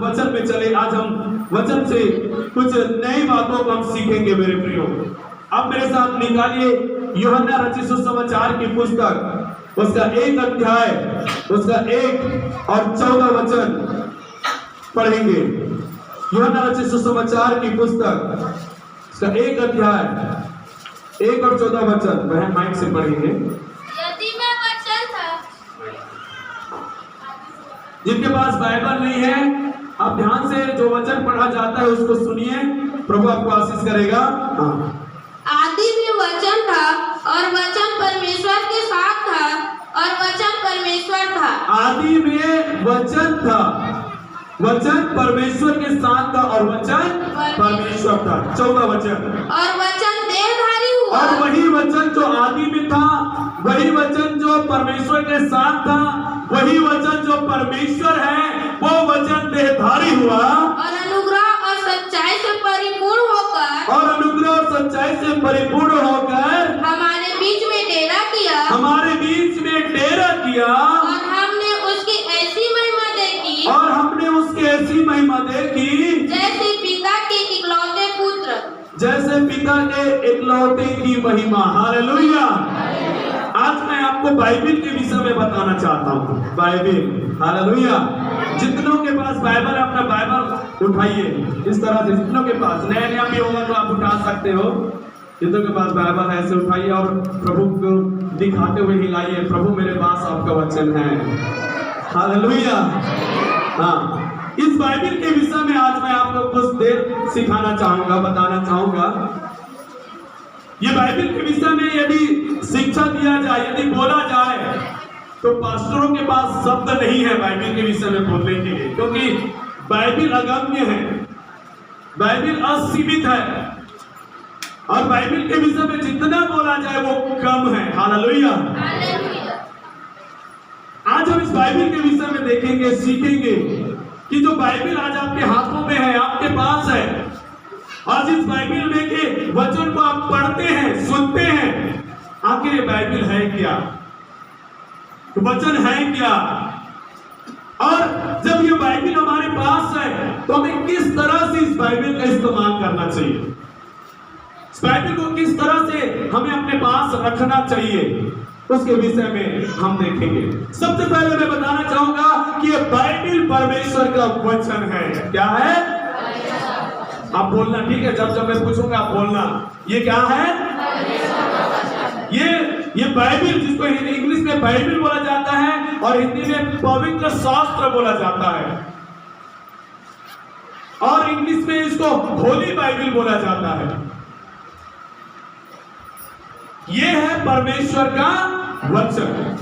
वचन में चले। आज हम वचन से कुछ नई बातों को हम सीखेंगे मेरे प्रियो। अब मेरे साथ निकालिए यूहन्ना रचित सुसमाचार की पुस्तक, उसका 1 अध्याय, उसका 1 और 14 वचन पढ़ेंगे। यूहन्ना रचित सुसमाचार की पुस्तक, उसका 1 अध्याय, 1 और 14 वचन बहन माइक से पढ़ेंगे। जिनके पास बाइबल नहीं है, आप ध्यान से जो वचन पढ़ा जाता है उसको सुनिए, प्रभु आपको आशीष करेगा। आदि में वचन था और वचन परमेश्वर के साथ था और वचन परमेश्वर था। आदि में वचन था, वचन परमेश्वर के साथ था और वचन परमेश्वर था। 14 वचन, और वचन देहधारी हुआ। और वही वचन जो आदि में था, वही वचन जो परमेश्वर के साथ था, वही वचन जो परमेश्वर है, वो वचन देहधारी हुआ और अनुग्रह और सच्चाई से परिपूर्ण होकर, और अनुग्रह और सच्चाई से परिपूर्ण होकर हमारे बीच में डेरा किया, हमारे बीच में डेरा किया। और हमने उसकी ऐसी महिमा देखी, और हमने उसकी ऐसी महिमा देखी जैसे पिता के इकलौते पुत्र, जैसे पिता के इकलौते की महिमा। हालेलुया। आज मैं आपको बाइबिल के विषय में बताना चाहता हूँ। Bible, hallelujah. जितनों के पास बाइबल है अपना बाइबल उठाइए इस तरह से। जितनों के पास नया नया भी होगा तो आप उठा सकते हो। जितनों के पास बाइबल है ऐसे उठाइए और प्रभु को दिखाते हुए हिलाइए, प्रभु मेरे पास आपका वचन है। हालेलुया। हाँ, इस बाइबिल के विषय में आज मैं आपको कुछ देर सिखाना चाहूंगा, बताना चाहूंगा। ये बाइबिल के विषय में यदि शिक्षा दिया जाए, यदि बोला जाए, तो पास्टरों के पास शब्द नहीं है बाइबिल के विषय में बोलने के लिए, क्योंकि बाइबिल अगम्य है, बाइबिल असीमित है, और बाइबिल के विषय में जितना बोला जाए वो कम है। हालेलुया। आज हम इस बाइबिल के विषय में देखेंगे, सीखेंगे कि जो बाइबिल आज आपके हाथों में है, आपके पास है, आज इस बाइबिल में के वचन को आप पढ़ते हैं, सुनते हैं, आखिर ये बाइबिल है क्या, वचन है क्या, और जब ये बाइबिल हमारे पास है तो हमें किस तरह से इस बाइबिल का इस्तेमाल करना चाहिए, इस बाइबिल को किस तरह से हमें अपने पास रखना चाहिए, उसके विषय में हम देखेंगे। सबसे पहले मैं बताना चाहूंगा कि ये बाइबिल परमेश्वर का वचन है। क्या है? आप बोलना, ठीक है? जब जब मैं पूछूंगा आप बोलना, ये क्या है? ये बाइबिल, जिसको इंग्लिश में बाइबिल बोला जाता है और हिंदी में पवित्र शास्त्र बोला जाता है, और इंग्लिश में इसको होली बाइबिल बोला जाता है। ये है परमेश्वर का वचन।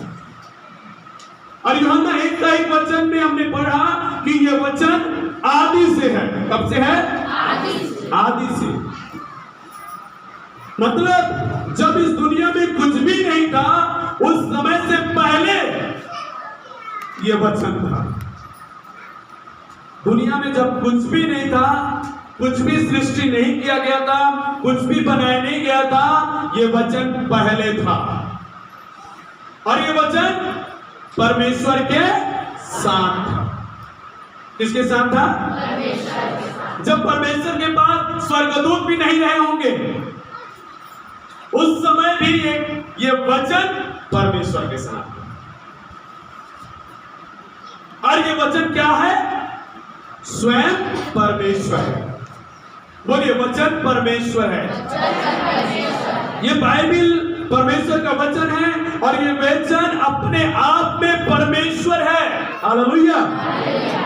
और यूहन्ना 1 का 1 वचन में हमने पढ़ा कि ये वचन आदि से है। कब से है? आदि से। मतलब जब इस दुनिया में कुछ भी नहीं था, उस समय से पहले ये वचन था। दुनिया में जब कुछ भी नहीं था, कुछ भी सृष्टि नहीं किया गया था, कुछ भी बनाया नहीं गया था, ये वचन पहले था। और ये वचन परमेश्वर के साथ था। किसके साथ था? जब परमेश्वर के पास स्वर्गदूत भी नहीं रहे होंगे, उस समय भी ये वचन परमेश्वर के साथ था। और ये वचन क्या है? स्वयं परमेश्वर है। बोलिए, वचन परमेश्वर है। ये बाइबिल परमेश्वर का वचन है, और ये वचन अपने आप में परमेश्वर है। हालेलुया।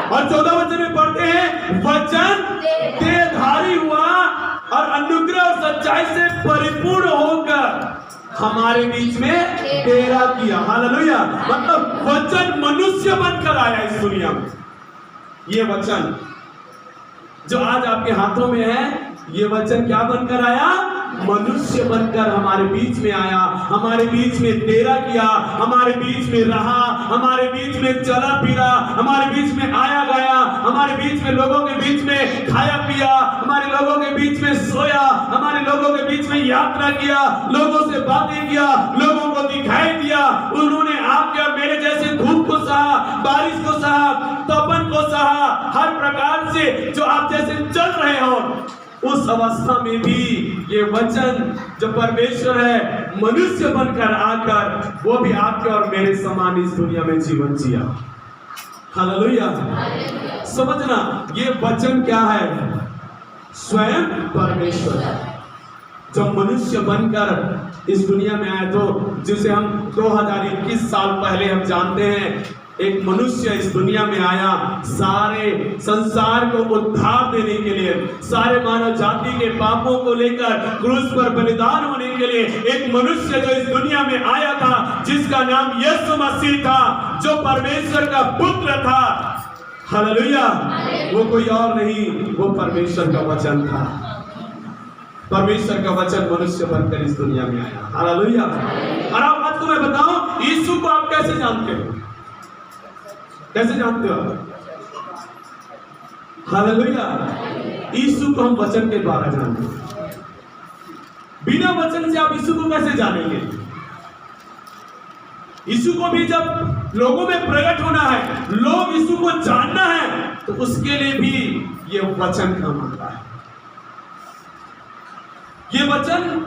और 14 वचन में पढ़ते हैं, वचन देहधारी हुआ और अनुग्रह और सच्चाई से परिपूर्ण होकर हमारे बीच में डेरा किया। हालेलुया। मतलब वचन मनुष्य बनकर आया इस दुनिया में। ये वचन जो आज आपके हाथों में है, ये वचन क्या बनकर आया? मनुष्य बनकर हमारे बीच में आया, हमारे बीच में डेरा किया, हमारे बीच में रहा, हमारे बीच में चला फिरा, हमारे बीच में आया गया, हमारे बीच में लोगों के बीच में खाया पिया, हमारे लोगों के बीच में सोया, हमारे लोगों के बीच में यात्रा किया, लोगों से बातें किया, लोगों को दिखाई दिया। उन्होंने आपके और मेरे जैसे धूप को सहा, बारिश को सहा, तपन को सहा, हर प्रकार से जो आप जैसे चल रहे हो, उस अवस्था में भी ये वचन जो परमेश्वर है मनुष्य बनकर आकर वो भी आपके और मेरे समान इस दुनिया में जीवन जिया। हालेलुया। समझना, ये वचन क्या है? स्वयं परमेश्वर जब मनुष्य बनकर इस दुनिया में आए, तो जिसे हम 2021 साल पहले हम जानते हैं, एक मनुष्य इस दुनिया में आया सारे संसार को उद्धार देने के लिए, सारे मानव जाति के पापों को लेकर क्रूस पर बलिदान होने के लिए एक मनुष्य जो इस दुनिया में आया था, जिसका नाम यीशु मसीह था, जो परमेश्वर का पुत्र था। हालेलुया। वो कोई और नहीं, वो परमेश्वर का वचन था। परमेश्वर का वचन मनुष्य बनकर इस दुनिया में आया। हालेलुया। और आप बात को मैं बताऊं, यीशु को आप कैसे जानते हो? कैसे जानते हो? हालेलुया। यीशु को हम वचन के द्वारा जानते हैं। बिना वचन से आप यीशु को कैसे जानेंगे? यीशु को भी जब लोगों में प्रकट होना है, लोग यीशु को जानना है, तो उसके लिए भी ये वचन काम आता है। ये वचन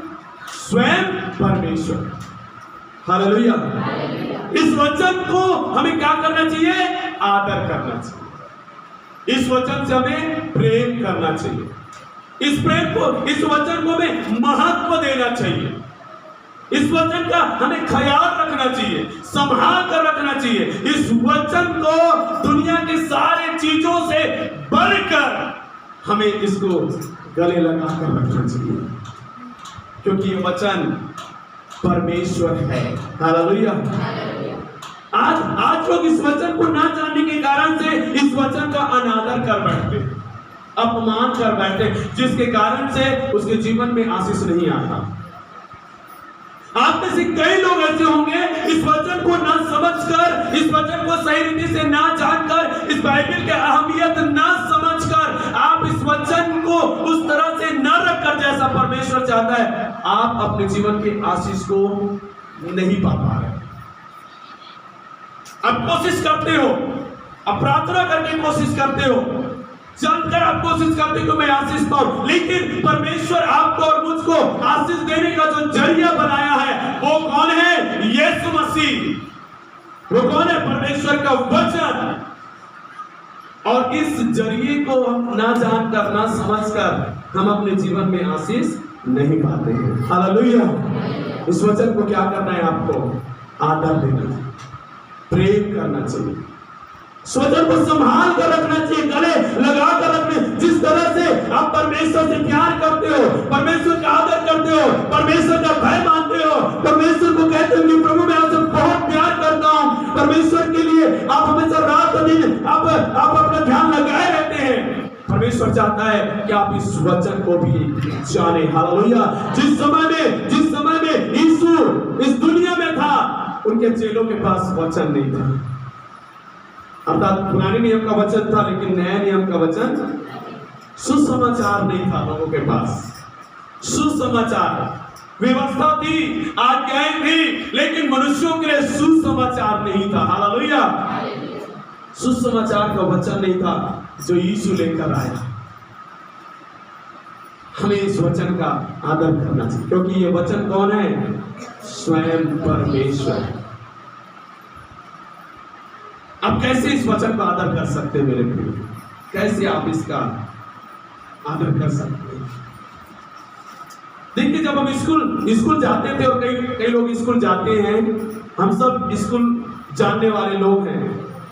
स्वयं परमेश्वर। हालेलुया। इस वचन को हमें क्या करना चाहिए? आदर करना चाहिए। इस वचन से हमें प्रेम करना चाहिए। इस प्रेम को, इस वचन को हमें महत्व देना चाहिए। इस वचन का हमें ख्याल रखना चाहिए, संभाल कर रखना चाहिए। इस वचन को दुनिया की सारी चीजों से बढ़कर हमें इसको गले लगा कर रखना चाहिए, क्योंकि ये वचन परमेश्वर है। हालेलुया। आज लोग इस वचन को ना जानने के कारण से इस वचन का अनादर कर बैठते, अपमान कर बैठते, जिसके कारण से उसके जीवन में आशीष नहीं आता। आप में से कई लोग ऐसे होंगे, इस वचन को ना समझकर, इस वचन को सही रीति से ना जानकर, इस बाइबल की अहमियत ना समझकर, आप इस वचन को उस तरह से न रखकर जैसा परमेश्वर चाहता है, आप अपने जीवन के आशीष को नहीं पा पा रहे। आप कोशिश करते हो, आप प्रार्थना करके कोशिश करते हो, जानकर आप कोशिश करते हो कि मैं आशीष पाऊं, लेकिन परमेश्वर आपको और मुझको आशीष देने का जो जरिया बनाया है वो कौन है? यीशु मसीह। वो कौन है? परमेश्वर का वचन। और इस जरिए को हम ना जानकर, ना समझकर हम अपने जीवन में आशीष नहीं पाते हैं। हालेलुया। इस वचन को क्या करना है? आपको आदर देना चाहिए, प्रेम करना चाहिए, वचन को संभाल कर रखना चाहिए, गले लगा कर रखने। जिस तरह से आप परमेश्वर से प्यार करते हो, परमेश्वर का आदर करते हो, परमेश्वर का भय मानते हो, परमेश्वर को कहते हो कि प्रभु मैं आपसे बहुत प्यार करता हूं, परमेश्वर के लिए आप हमेशा रात दिन आप अपना ध्यान लगाए रहते हैं। परमेश्वर चाहता है कि आप इस वचन को भी जाने। हालेलुया। जिस समय में यीशु इस दुनिया में था, उनके चेलों के पास वचन नहीं था, अर्थात पुराने नियम का वचन था, लेकिन नया नियम का वचन, सुसमाचार नहीं था लोगों के पास। सुसमाचार व्यवस्था थी, आज्ञाएं थी, लेकिन मनुष्यों के लिए सुसमाचार नहीं था। हालेलुया। सुसमाचार का वचन नहीं था जो यीशु लेकर आया। हमें इस वचन का आदर करना चाहिए, क्योंकि ये वचन कौन है? स्वयं परमेश्वर। अब कैसे इस वचन का आदर कर सकते हैं मेरे प्रिय? कैसे आप इसका आदर कर सकते हैं? देखिए, जब हम स्कूल जाते थे, और कई लोग स्कूल जाते हैं, हम सब स्कूल जानने वाले लोग हैं,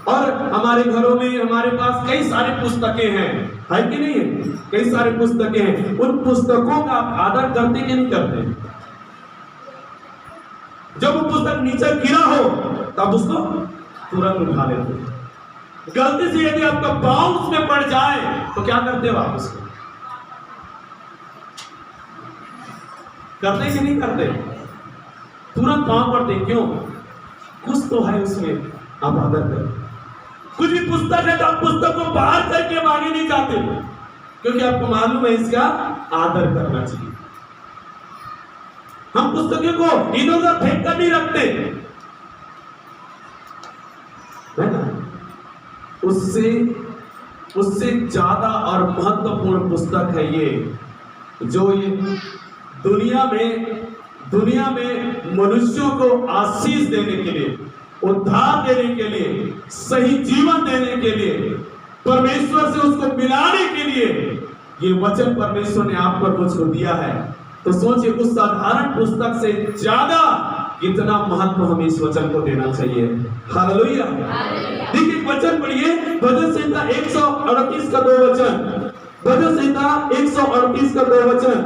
और हमारे घरों में हमारे पास कई सारी पुस्तकें हैं, है कि नहीं है? कई सारी पुस्तकें हैं। उन पुस्तकों का आप आदर करते कि नहीं करते? जब वो पुस्तक नीचे गिरा हो तब उसको तुरंत उठा लेते हैं। गलती से यदि आपका पांव उसमें पड़ जाए तो क्या करते हो आप उसको? करते कि नहीं करते? तुरंत पांव पड़ते। क्यों? कुछ तो है उसमें, आप आदर करें। कुछ भी पुस्तक है तो आप पुस्तक को बाहर करके आगे नहीं जाते, क्योंकि आपको मालूम है इसका आदर करना चाहिए। हम पुस्तकों को इधर उधर फेंक कर नहीं रखते, है ना। उससे ज्यादा और महत्वपूर्ण पुस्तक है ये, जो ये दुनिया में मनुष्यों को आशीष देने के लिए, उद्धार देने के लिए, सही जीवन देने के लिए, परमेश्वर से उसको मिलाने के लिए ये वचन परमेश्वर ने आप पर मुझको दिया है। तो सोचिए, उस साधारण पुस्तक से ज्यादा कितना महत्व हमें इस वचन को देना चाहिए। हालेलुया। देखिए वचन पढ़िए, भजन संहिता 138 का 2 वचन। भजन संहिता 138 का 2 वचन।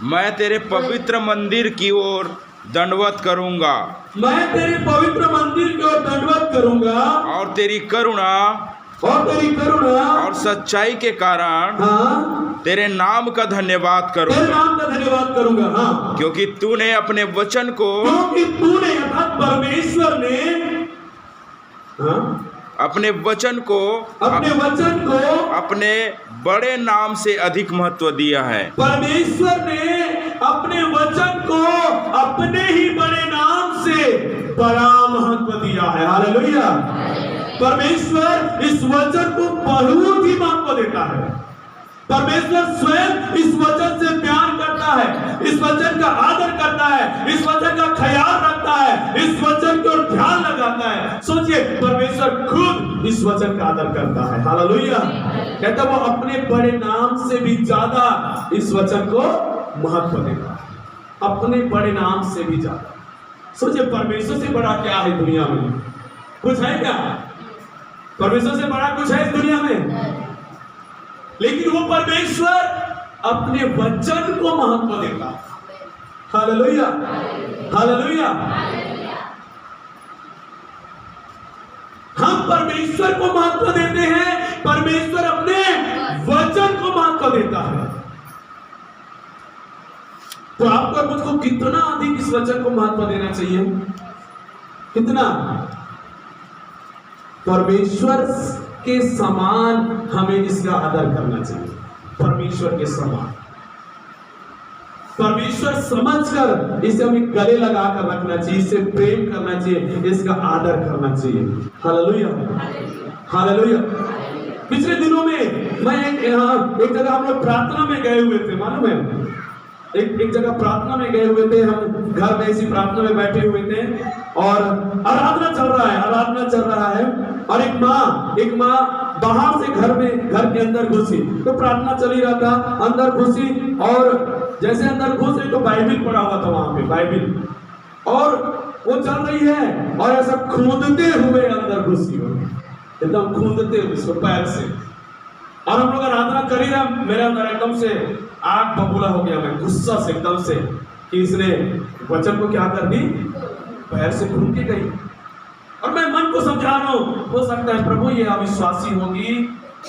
मैं तेरे पवित्र मंदिर की ओर दंडवत करूंगा, मैं तेरे पवित्र मंदिर की ओर दंडवत करूंगा, और तेरी करुणा और सच्चाई के कारण तेरे नाम का धन्यवाद करूंगा। हाँ, क्योंकि तूने अपने वचन को, अर्थात परमेश्वर ने अपने वचन को अपने बड़े नाम से अधिक महत्व दिया है। परमेश्वर ने अपने वचन को अपने ही बड़े नाम से बड़ा महत्व दिया है। हालेलुया। परमेश्वर इस वचन को बहुत ही महत्व देता है। परमेश्वर स्वयं इस वचन से प्यार करता है, इस वचन का आदर करता है, इस वचन का ख्याल रखता है, इस वचन की ओर ध्यान लगाता है। सोचिए, परमेश्वर खुद इस वचन का आदर करता है। हालेलुया। कहता वो अपने बड़े नाम से भी ज्यादा इस वचन को महत्व देता है, अपने बड़े नाम से भी ज्यादा। सोचिए, परमेश्वर से बड़ा क्या है दुनिया में? कुछ है क्या? परमेश्वर से बड़ा कुछ है इस दुनिया में? लेकिन वो परमेश्वर अपने वचन को महत्व देता है। Hallelujah, hallelujah. हम परमेश्वर को महत्व देते हैं, परमेश्वर अपने वचन को महत्व देता है। तो आपको और मुझको कितना अधिक इस वचन को महत्व देना चाहिए? कितना? परमेश्वर के समान हमें इसका आदर करना चाहिए। परमेश्वर के समान, परमेश्वर समझकर इसे हमें गले लगाकर रखना चाहिए, इसे प्रेम करना चाहिए, इसका आदर करना चाहिए। Hallelujah, hallelujah. पिछले दिनों में मैं एक जगह हम लोग प्रार्थना में गए हुए थे, मालूम है? एक जगह प्रार्थना में गए हुए थे, हम घर में इसी प्रार्थना में बैठे हुए थे और आराधना चल रहा है और एक माँ बाहर से घर के अंदर घुसी। तो प्रार्थना चल ही रहा था, अंदर घुसी और जैसे अंदर घुसे तो बाइबिल पड़ा हुआ था वहां पे, बाइबिल, और वो चल रही है और ऐसा खूंदते हुए अंदर घुसी, एकदम खूंदते हुए इसको पैर से। और हम लोग आराधना कर ही रहा, मेरे अंदर एकदम से आग बबूला हो गया, मैं गुस्सा से एकदम से कि इसने वचन को क्या कर दी, पैर से खूंद के गई। और मैं मन को समझा रहा हूँ, हो सकता है प्रभु ये अविश्वासी होगी,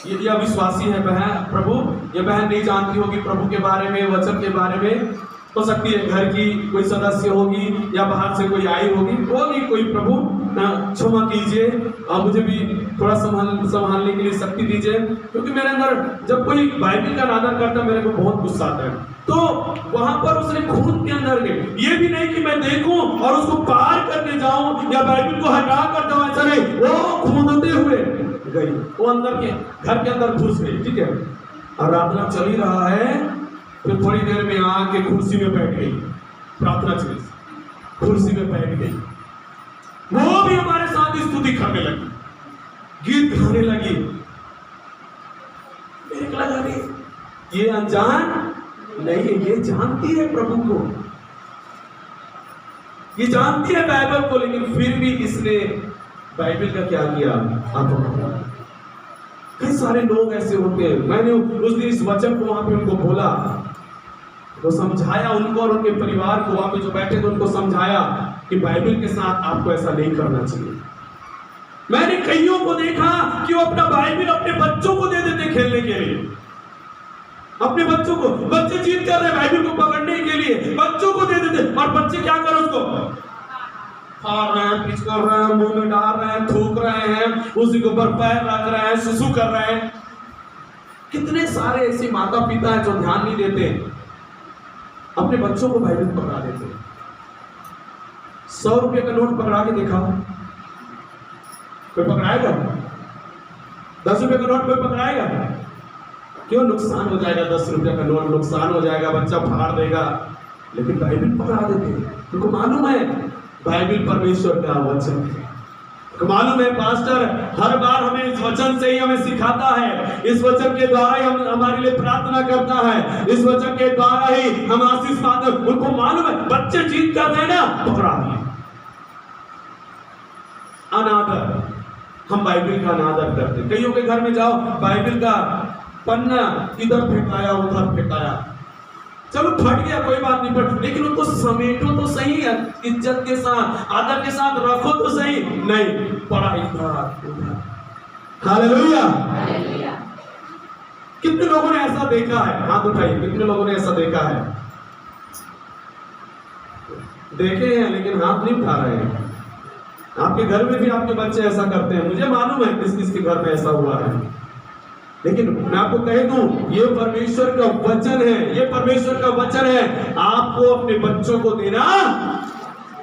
ये अविश्वासी है बहन, प्रभु ये बहन नहीं जानती होगी प्रभु के बारे में, वचन के बारे में। हो सकती है घर की कोई सदस्य होगी या बाहर से कोई आई होगी कोई, प्रभु क्षमा कीजिए, मुझे भी थोड़ा संभालने के लिए शक्ति दीजिए, क्योंकि मेरे अंदर जब कोई बाइबिल का आदर करता है मेरे को बहुत गुस्सा आता है। तो वहां पर उसने खून के अंदर गए, ये भी नहीं कि मैं देखूं और उसको पार करके जाऊं या बाइबिल को हटा कर जाऊं, ऐसा नहीं, वो खूनते हुए गई, वो अंदर के घर के अंदर घुस गई। ठीक है, आराधना चल ही रहा है, फिर थोड़ी देर में आके कुर्सी में बैठ गई, प्रार्थना चली, कुर्सी में बैठ गई, वो भी हमारे साथ स्तुति करने लगी, गीत गाने लगी। एक लगा नहीं, ये अनजान नहीं, ये जानती है प्रभु को, ये जानती है बाइबल को, लेकिन फिर भी इसने बाइबल का क्या किया, अपमान। कई सारे लोग ऐसे होते हैं। मैंने उस दिन इस वचन को वहां पे उनको बोला, तो समझाया उनको और उनके परिवार को, वहां पे जो बैठे थे उनको समझाया कि बाइबल के साथ आपको ऐसा नहीं करना चाहिए। मैंने कईयों को देखा कि वो अपना बाइबल अपने बच्चों को दे देते खेलने के लिए, अपने बच्चों को, बच्चे जिद कर रहे हैं बाइबल को पकड़ने के लिए, बच्चों को दे देते, और बच्चे क्या कर उसको फाड़ रहे हैं, पिचकर रहे हैं, मुंह में डाल रहे हैं, थूक रहे हैं, उसी के ऊपर पैर रख रहे हैं, सुसु कर रहे हैं। कितने सारे ऐसे माता पिता हैं जो ध्यान नहीं देते, अपने बच्चों को बाइबल पकड़ा देते। 100 रुपये का नोट पकड़ा के देखा, कोई पकड़ाएगा? 10 रुपये का नोट कोई पकड़ाएगा? क्यों? नुकसान हो जाएगा, 10 रुपये का नोट नुकसान हो जाएगा, बच्चा फाड़ देगा। लेकिन बाइबल पकड़ा देते, उनको मालूम है बाइबल परमेश्वर का वचन है। मालूम है पास्टर हर बार हमें इस वचन से ही हमें सिखाता है, इस वचन के द्वारा ही हम हमारे लिए प्रार्थना करता है, इस वचन के द्वारा ही हम आशीष पाते हैं। उनको मालूम है, बच्चे जीत करते हैं ना, पकड़ा दिए। अनादर, हम बाइबल का अनादर करते। कईयों के घर में जाओ, बाइबल का पन्ना इधर फेंकाया उधर फेंकाया, चलो फट गया कोई बात नहीं, पर लेकिन उनको समेटो तो सही है, इज्जत के साथ आदर के साथ रखो तो सही। नहीं, पड़ा इधर उधर। हालेलुया। कितने लोगों ने ऐसा देखा है? हाथ उठाइए, कितने लोगों ने ऐसा देखा है? देखे हैं लेकिन हाथ नहीं उठा रहे हैं। आपके घर में भी आपके बच्चे ऐसा करते हैं, मुझे मालूम है किस किस के घर में ऐसा हुआ है। लेकिन मैं आपको कह दूं, ये परमेश्वर का वचन है, ये परमेश्वर का वचन है। आपको अपने बच्चों को देना,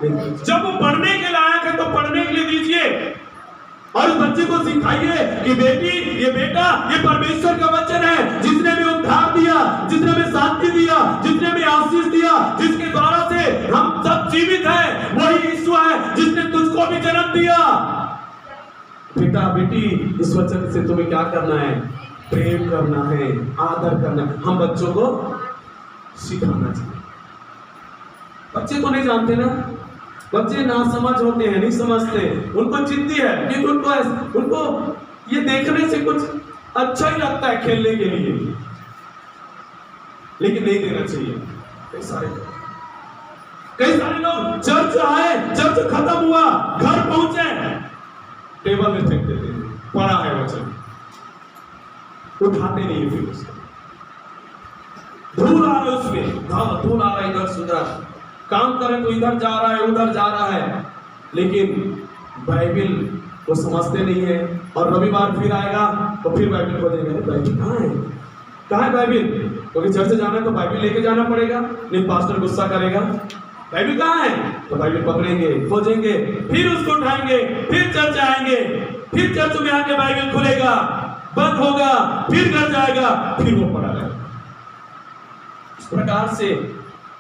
जब वो पढ़ने के लायक है तो पढ़ने के लिए दीजिए, और उस बच्चे को सिखाइए कि बेटी, ये बेटा, ये परमेश्वर का वचन है, जिसने भी उद्धार दिया, जिसने भी शांति दिया, जिसने भी आशीष दिया, जिसके द्वारा से हम सब जीवित हैं, वही यीशु है जिसने तुझको भी जन्म दिया। बेटा बेटी, इस वचन से तुम्हें क्या करना है? प्रेम करना है, आदर करना है। हम बच्चों को सिखाना चाहिए। बच्चे तो नहीं जानते ना, बच्चे नासमझ होते हैं, नहीं समझते, उनको जिद्दी है, क्योंकि उनको ये देखने से कुछ अच्छा ही लगता है खेलने के लिए, लेकिन नहीं देना चाहिए। कई सारे लोग चर्च आए, चर्च खत्म हुआ, घर पहुंचे, टेबल में फेंक देते हैं, पड़ा है वचन, उठाते नहीं फिर उसको, धूल आ रहा है उसमें, धूल आ रहा है इधर से उधर, काम करें तो इधर जा रहा है उधर जा रहा है, लेकिन बाइबल वो समझते नहीं है। और रविवार फिर आएगा तो फिर बाइबल खोजेंगे, बाइबल कहाँ है, कहाँ है बाइबल? क्योंकि चर्च जाना है तो बाइबल लेके जाना पड़ेगा, नहीं पास्टर गुस्सा करेगा। बाइबल कहाँ है? तो बाइबल पकड़ेंगे, खोजेंगे, फिर उसको उठाएंगे, फिर चर्च आएंगे, फिर चर्च में आके बाइबल खुलेगा, बंद होगा, फिर घर जाएगा, फिर वो पढ़ा जाएगा। इस प्रकार से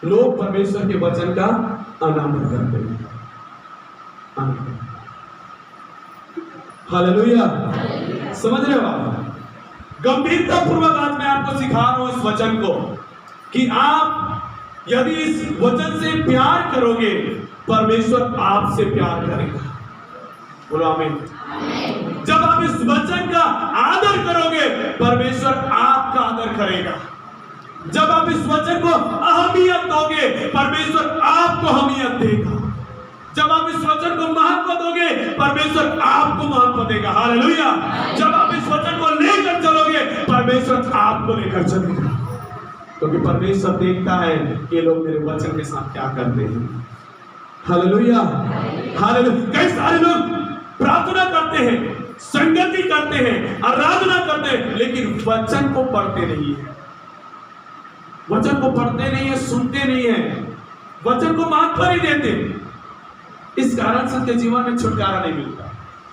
लोग परमेश्वर के वचन का अनादर करते हैं। हालेलुया। समझ रहे हो आप? गंभीरता पूर्वक आज मैं आपको सिखा रहा हूं इस वचन को, कि आप यदि इस वचन से प्यार करोगे, परमेश्वर आपसे प्यार करेगा। बोलो आमीन। जब आप इस वचन का आदर करोगे, परमेश्वर आपका आदर करेगा। जब आप इस वचन को अहमियत दोगे, परमेश्वर आपको अहमियत देगा। जब आप इस वचन को महत्व दोगे, परमेश्वर आपको महत्व देगा। हालेलुया। जब आप इस वचन को लेकर चलोगे, परमेश्वर आपको लेकर चलेगा, क्योंकि परमेश्वर देखता है कि लोग मेरे वचन के साथ क्या करते हैं। हालेलुया। हालेलुया। कई सारे लोग प्रार्थना करते हैं, संगति करते हैं, आराधना करते हैं, लेकिन वचन को पढ़ते नहीं है, वचन को पढ़ते नहीं है, सुनते नहीं है, वचन को महत्व नहीं देते। इस कारण से उनके जीवन में छुटकारा नहीं मिलता।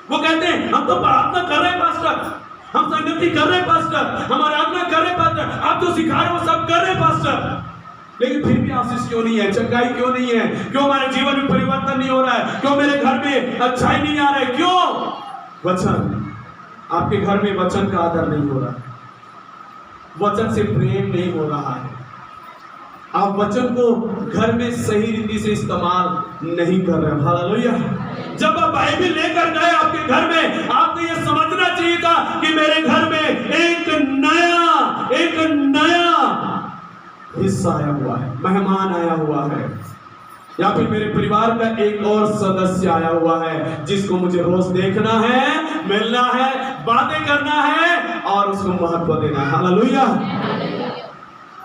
वो कहते हैं हम तो प्रार्थना कर रहे हैं पास्टर, हम संगति कर रहे हैं पास्टर, हम आराधना कर रहे हैं पास्टर, आप जो सिखा रहे हो सब कर रहे हैं पास्टर, लेकिन फिर भी आशीष क्यों नहीं है, चंगाई क्यों नहीं है, क्यों हमारे जीवन में परिवर्तन नहीं हो रहा है, क्यों मेरे घर में अच्छाई नहीं आ रहा है, क्यों? वचन, आपके घर में वचन का आदर नहीं हो रहा है, वचन से प्रेम नहीं हो रहा है, आप वचन को घर में सही रीति से इस्तेमाल नहीं कर रहे। हालेलुया। जब आप बाइबल लेकर गए आपके घर में, आपको यह समझना चाहिए था कि मेरे घर में एक नया हिस्सा आया हुआ है, मेहमान आया हुआ है, या फिर मेरे परिवार का एक और सदस्य आया हुआ है, जिसको मुझे रोज देखना है, मिलना है, बातें करना है और उसको महत्व देना है। हालेलुया।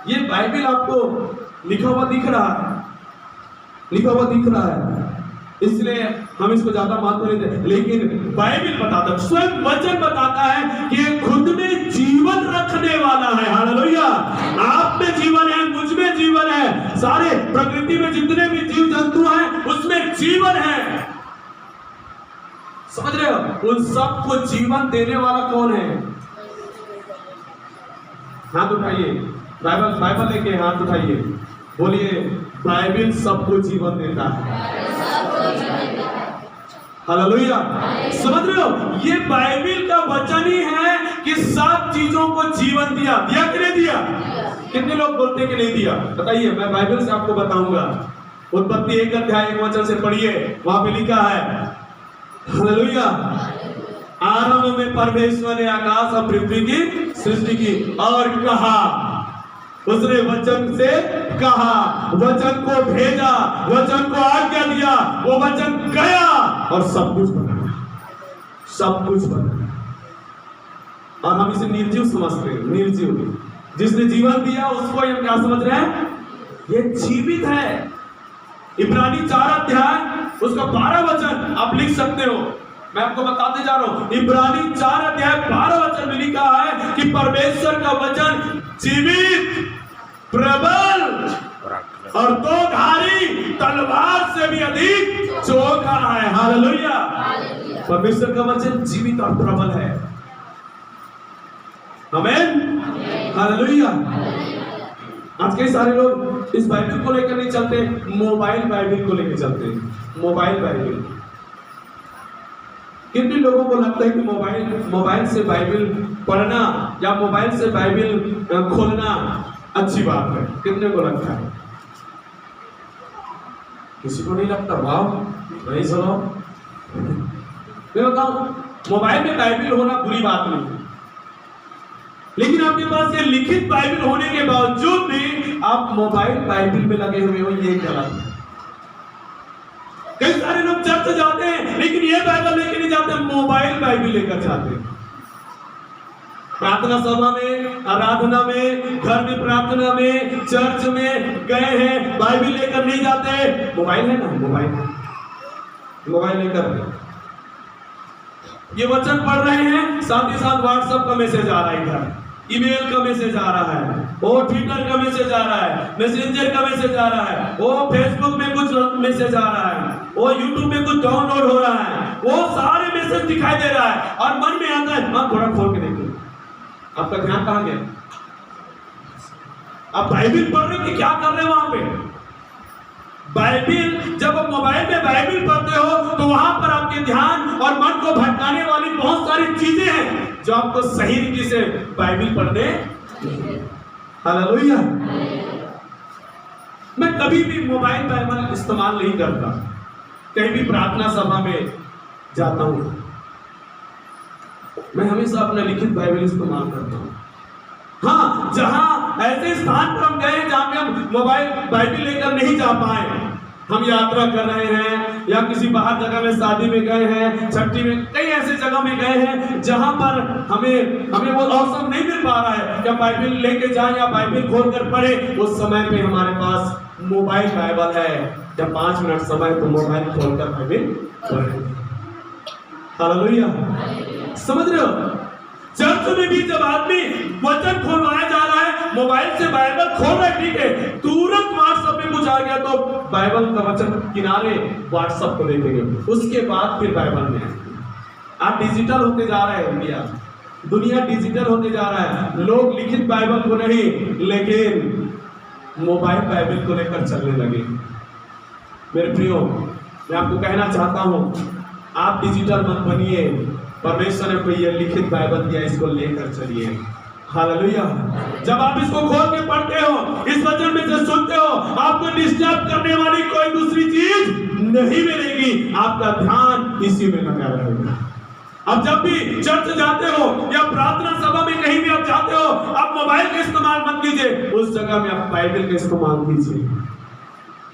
ये बाइबल आपको लिखा हुआ दिख रहा है, लिखा हुआ दिख रहा है। इसलिए हम इसको ज्यादा महत्व नहीं देते, लेकिन बाइबल बताता है, स्वयं वचन बताता है कि ये खुद में जीवन रखने वाला है। हालेलुया। आप में जीवन है, मुझ में जीवन है, सारे प्रकृति में जितने भी जीव जंतु हैं उसमें जीवन है। समझ रहे हो? उन सबको जीवन देने वाला कौन है? हाथ उठाइए, बाइबल लेके हाथ उठाइए, बोलिए बाइबल सबको जीवन देता है। हालेलुया। समझ रहे हो? ये बाइबल का वचन ही है कि सब चीजों को जीवन दिया कि नहीं दिया? कितने लोग बोलते हैं कि नहीं दिया? बताइए, मैं बाइबल से आपको बताऊंगा। उत्पत्ति 1 अध्याय 1 वचन से पढ़िए, वहां पे लिखा है, हालेलुया, आरंभ में परमेश्वर ने आकाश और पृथ्वी की सृष्टि की और कहा, उसने वचन से कहा, वचन को भेजा, वचन को आज्ञा दिया, वो वचन गया और सब कुछ बना, सब कुछ बना। और हम इसे निर्जीव समझते हैं, निर्जीव। जिसने जीवन दिया उसको हम क्या समझ रहे हैं? ये जीवित है। इब्रानी 4 अध्याय उसका 12 वचन आप लिख सकते हो, मैं आपको बताते जा रहा हूं। इब्रानी 4 अध्याय 12 वचन में लिखा है कि परमेश्वर का वचन जीवित, प्रबल और दो धारी तलवार से भी अधिक चौखा है। हालेलुया। परमेश्वर का वचन जीवित और प्रबल है। आमीन। हालेलुया। आज कई सारे लोग इस बाइबल को लेकर नहीं चलते, मोबाइल बाइबल को लेकर चलते हैं। मोबाइल बाइबल, कितने लोगों को लगता है कि मोबाइल से बाइबल पढ़ना या मोबाइल से बाइबल खोलना अच्छी बात है? कितने को लगता है? किसी को नहीं लगता। वाह, नहीं सुनो, मैं बताऊं, मोबाइल में बाइबल होना बुरी बात नहीं, लेकिन आपके पास ये लिखित बाइबल होने के बावजूद भी आप मोबाइल बाइबल में लगे हुए हो, ये गलत है। कई सारे लोग चर्च जाते हैं लेकिन ये बाइबल लेके नहीं जाते, मोबाइल बाइबल लेकर जाते हैं। प्रार्थना सभा में, आराधना में, घर में प्रार्थना में, चर्च में गए हैं, बाइबल लेकर नहीं जाते, मोबाइल है ना, मोबाइल लेकर ये वचन पढ़ रहे हैं, साथ ही साथ व्हाट्सएप का मैसेज आ रहा है, इधर ईमेल का मैसेज आ रहा है, वो ट्विटर का मैसेज आ रहा है, मैसेंजर का मैसेज आ रहा है, वो फेसबुक में कुछ मैसेज आ रहा है, वो यूट्यूब में कुछ डाउनलोड हो रहा है, वो सारे मैसेज दिखाई दे रहा है और मन में आता है, हाँ थोड़ा खोल के देखो। आपका ध्यान कहां गया? आप बाइबल पढ़ रहे कि क्या कर रहे हो वहां पे? बाइबल, जब आप मोबाइल में बाइबल पढ़ते हो तो वहां पर आपके ध्यान और मन को भटकाने वाली बहुत सारी चीजें हैं जो आपको सही रीति से बाइबल पढ़ने। हालेलुया। मैं कभी भी मोबाइल बाइबल इस्तेमाल नहीं करता, कहीं भी प्रार्थना सभा में जाता हूं, मैं हमेशा अपना लिखित बाइबल इस्तेमाल करता हूं। हाँ, जहां ऐसे स्थान पर हम गए जहां पे हम मोबाइल बाइबल लेकर नहीं जा पाए, हम यात्रा कर रहे हैं या किसी बाहर जगह में शादी में गए हैं, छुट्टी में, कई ऐसे जगह में गए हैं जहां पर हमें वो अवसर नहीं मिल पा रहा है कि बाइबल लेके जाएं या बाइबल खोलकर पढ़े। उस समय पे हमारे पास मोबाइल बाइबल है, जब 5 मिनट समय तो मोबाइल खोलकर बाइबल पढ़े। हालेलुया। समझ रहे हो? चर्च में भी जब आदमी वचन खोलवाया जा रहा है, मोबाइल से बाइबल खोल रहा है, ठीक है, तुरंत व्हाट्सएप में कुछ आ गया तो बाइबल का वचन किनारे, व्हाट्सएप को देखेंगे, उसके बाद फिर बाइबल में। आप डिजिटल होते जा रहे हैं, दुनिया डिजिटल होते जा रहा है। लोग लिखित बाइबल को नहीं लेकिन मोबाइल बाइबल को लेकर चलने लगे। मेरे प्रियो, मैं आपको कहना चाहता हूं, आप डिजिटल मत बनिए। परमेश्वर ने कोई ये लिखित बाइबल दिया, इसको लेकर चलिए। हालेलुया। जब आप इसको खोल के पढ़ते हो, इस वचन में से सुनते हो, आपको डिस्टर्ब करने वाली कोई दूसरी चीज नहीं मिलेगी, आपका ध्यान इसी में लगा रहेगा। अब जब भी चर्च जाते हो या प्रार्थना सभा में कहीं भी आप जाते हो, आप मोबाइल का इस्तेमाल मत कीजिए, उस जगह में आप बाइबल का इस्तेमाल कीजिए।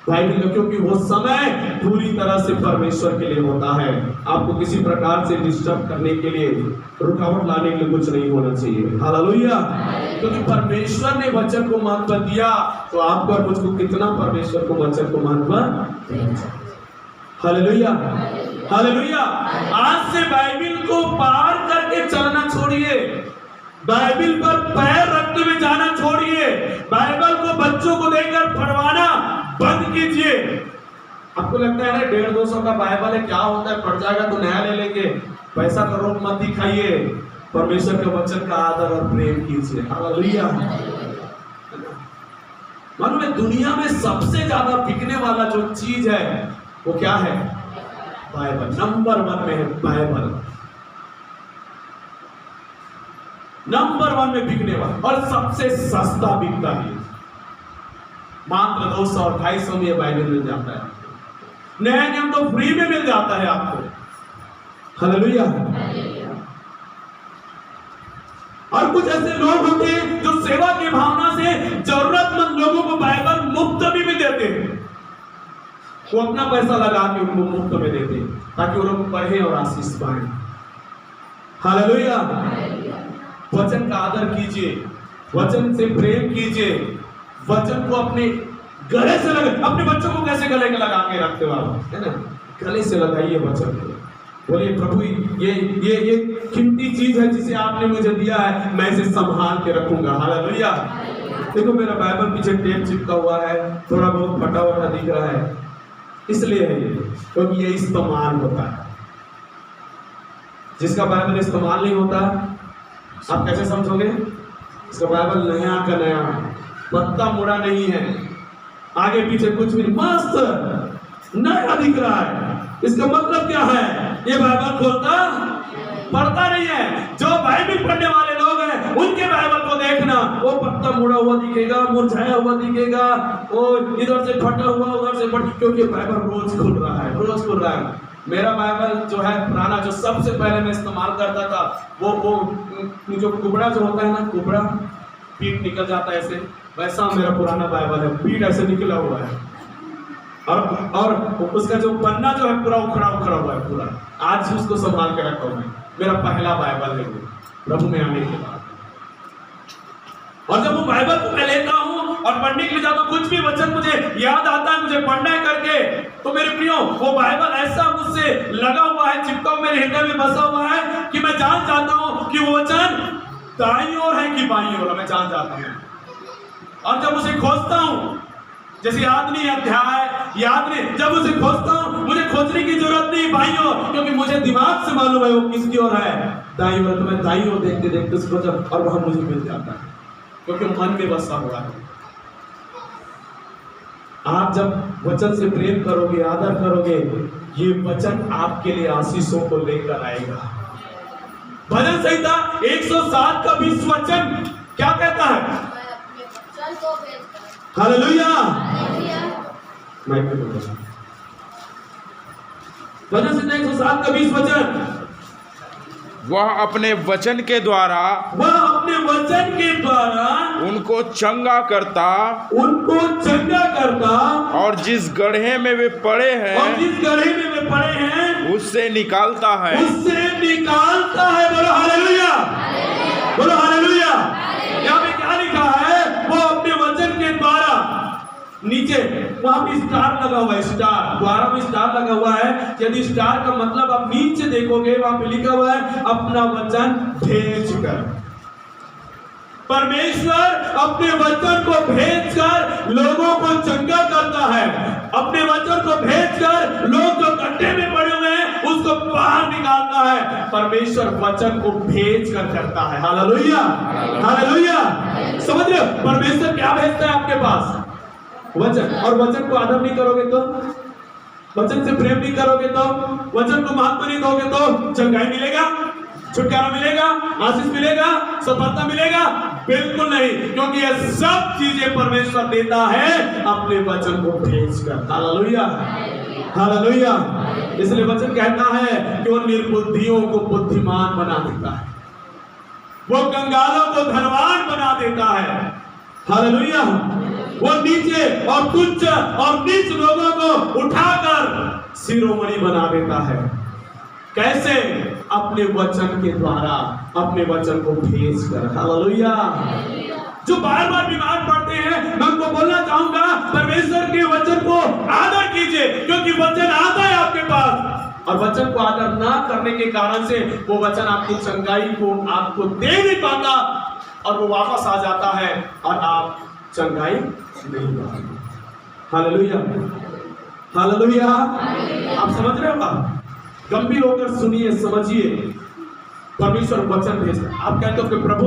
बाइबल, क्योंकि वो समय पूरी तरह से परमेश्वर के लिए होता है। आपको किसी प्रकार से डिस्टर्ब करने के लिए, रुकावट लाने के लिए कुछ नहीं होना चाहिए। हालेलुया। क्योंकि परमेश्वर ने वचन को महत्व दिया, तो आपको और मुझको कितना परमेश्वर को वचन को महत्व। Hallelujah, hallelujah. आज से बाइबिल को पार करके चलना छोड़िए, बाइबिल पर पैर रखते हुए जाना छोड़िए, बाइबल को बच्चों को देकर पढ़वाना बंद कीजिए। आपको लगता है ना 150-200 का बाइबल है, क्या होता है, पढ़ जाएगा तो नया ले लेंगे। पैसा का रोग मत दिखाइए, परमेश्वर के वचन का आदर और प्रेम कीजिए। हालेलुया। मालूम है दुनिया में सबसे ज्यादा बिकने वाला जो चीज है वो क्या है? बाइबल। नंबर 1 में है बाइबल, नंबर 1 में बिकने वाला, और सबसे सस्ता बिकता है। मात्र 200 और 250 में बाइबल मिल जाता है। नया नियम तो फ्री में मिल जाता है आपको। हालेलुया। और कुछ ऐसे लोग होते हैं जो सेवा की भावना से जरूरतमंद लोगों को बाइबल मुफ्त में देते हैं। वो अपना पैसा लगा के उनको मुफ्त में देते हैं ताकि वो लोग पढ़े और आशीष पाएं। हालेलुया। वचन का आदर कीजिए, वचन से प्रेम कीजिए, वचन को अपने गले से लगा। अपने बच्चों को कैसे गले में लगा के रखते हो आप, है ना? गले से लगाइए वचन को। बोलिए प्रभु ये कीमती चीज है जिसे आपने मुझे दिया है, मैं इसे संभाल के रखूंगा। हालेलुया। देखो मेरा बाइबल पीछे टेप चिपका हुआ है, थोड़ा बहुत फटा हुआ दिख रहा है, इसलिए है ये क्योंकि ये इस्तेमाल होता है। जिसका बाइबल इस्तेमाल नहीं होता आप कैसे समझोगे? इसका बाइबल नया का नया, पत्ता मुड़ा नहीं है, आगे पीछे कुछ भी मस्त नया दिख रहा है। इसका मतलब क्या है? ये बाइबल खोलता पढ़ता नहीं है। जो बाइबल पढ़ने वाले लोग हैं उनके बाइबल को देखना, वो पत्ता मुड़ा हुआ दिखेगा, मुरझाया हुआ दिखेगा, वो इधर से फटा हुआ उधर से फट, क्योंकि बाइबल रोज खुल रहा है, रोज खुल रहा है। मेरा बाइबल जो है पुराना, जो सबसे पहले मैं इस्तेमाल करता था, वो जो कुबड़ा जो होता है ना, कुबड़ा पीठ निकल जाता है ऐसे, वैसा मेरा पुराना बाइबल है, पीठ ऐसे निकला हुआ है और उसका जो पन्ना जो है पूरा उखड़ा हुआ है पूरा। आज उसको संभाल के रखा हूं मैं। मेरा पहला बाइबल है वो, प्रभु में आने के बाद। और जब वो बाइबल को मैं लेता हूं और पढ़ने के लिए जाता हूं, कुछ भी वचन मुझे याद आता है, मुझे पढ़ना है करके, तो मेरे प्रियो वो बाइबल ऐसा मुझसे लगा हुआ है, चिपका हुआ मेरे हृदय में बसा हुआ है कि मैं जान जाता हूं कि वो वचन दाईं ओर है कि बाईं ओर, मैं जान जाता हूं। और जब उसे खोजता हूं, जैसे याद नहीं अध्याय, याद नहीं, जब उसे खोजता हूं मुझे खोजने की जरूरत नहीं बाईं ओर, क्योंकि मुझे दिमाग से मालूम है वो किसकी ओर है, दाईं ओर। तो मैं दाईं ओर देखते देखते उसको जब, और वहां मुझे मिल जाता है क्योंकि मन में बसा हुआ है। आप जब वचन से प्रेम करोगे, आदर करोगे, ये वचन आपके लिए आशीषों को लेकर आएगा। भजन संहिता 107 का 20 वचन क्या कहता है? हालेलुया। भजन संहिता 107 का 20 वचन, वह अपने वचन के द्वारा उनको चंगा करता और जिस गड्ढे में वे पड़े हैं उससे निकालता है। बोलो हालेलुया, बोलो हालेलुया। यहाँ पे क्या लिखा है? वो अपने वचन के द्वारा, नीचे वहां भी स्टार लगा हुआ है, स्टार द्वारा में स्टार लगा हुआ है। यदि स्टार का मतलब आप नीचे देखोगे, वहां पे लिखा हुआ है अपना वचन भेजकर। परमेश्वर अपने वचन को भेजकर लोगों को चंगा करता है। अपने वचन को भेजकर लोग जो गड्ढे में पड़े हुए हैं उसको बाहर निकालता है। परमेश्वर वचन को भेजकर करता है। Hallelujah, hallelujah. समझ रहे हो? परमेश्वर क्या भेजता है आपके पास? वचन। और वचन को आदर नहीं करोगे तो, वचन से प्रेम नहीं करोगे तो, वचन को महत्व नहीं दोगे तो चंगाई मिलेगा, छुटकारा मिलेगा, आशीष मिलेगा, सफलता मिलेगा? बिल्कुल नहीं, क्योंकि ये सब चीजें परमेश्वर देता है अपने वचन को भेजकर। Hallelujah, hallelujah. इसलिए वचन कहता है कि वो निर्बुद्धियों को बुद्धिमान बना देता है, वो कंगालों को धनवान बना देता है। हालेलुया। वो नीचे और तुच्छ और नीच लोगों को उठाकर शिरोमणि बना देता है। कैसे? अपने वचन के द्वारा, अपने वचन को भेजकर। हालेलुया। जो बार बार बीमार पड़ते हैं, मैं उनको बोलना चाहूंगा परमेश्वर के वचन को आदर कीजिए, क्योंकि वचन आता है आपके पास और वचन को आदर ना करने के कारण से वो वचन आपकी चंगाई को आपको दे नहीं पाता और वो वापस आ जाता है और आप चंगाई नहीं पाते। Hallelujah, hallelujah. आप समझ रहे हो बात? गंभीर होकर सुनिए, समझिए। परमेश्वर वचन भेजता है। आप कहते हो कि प्रभु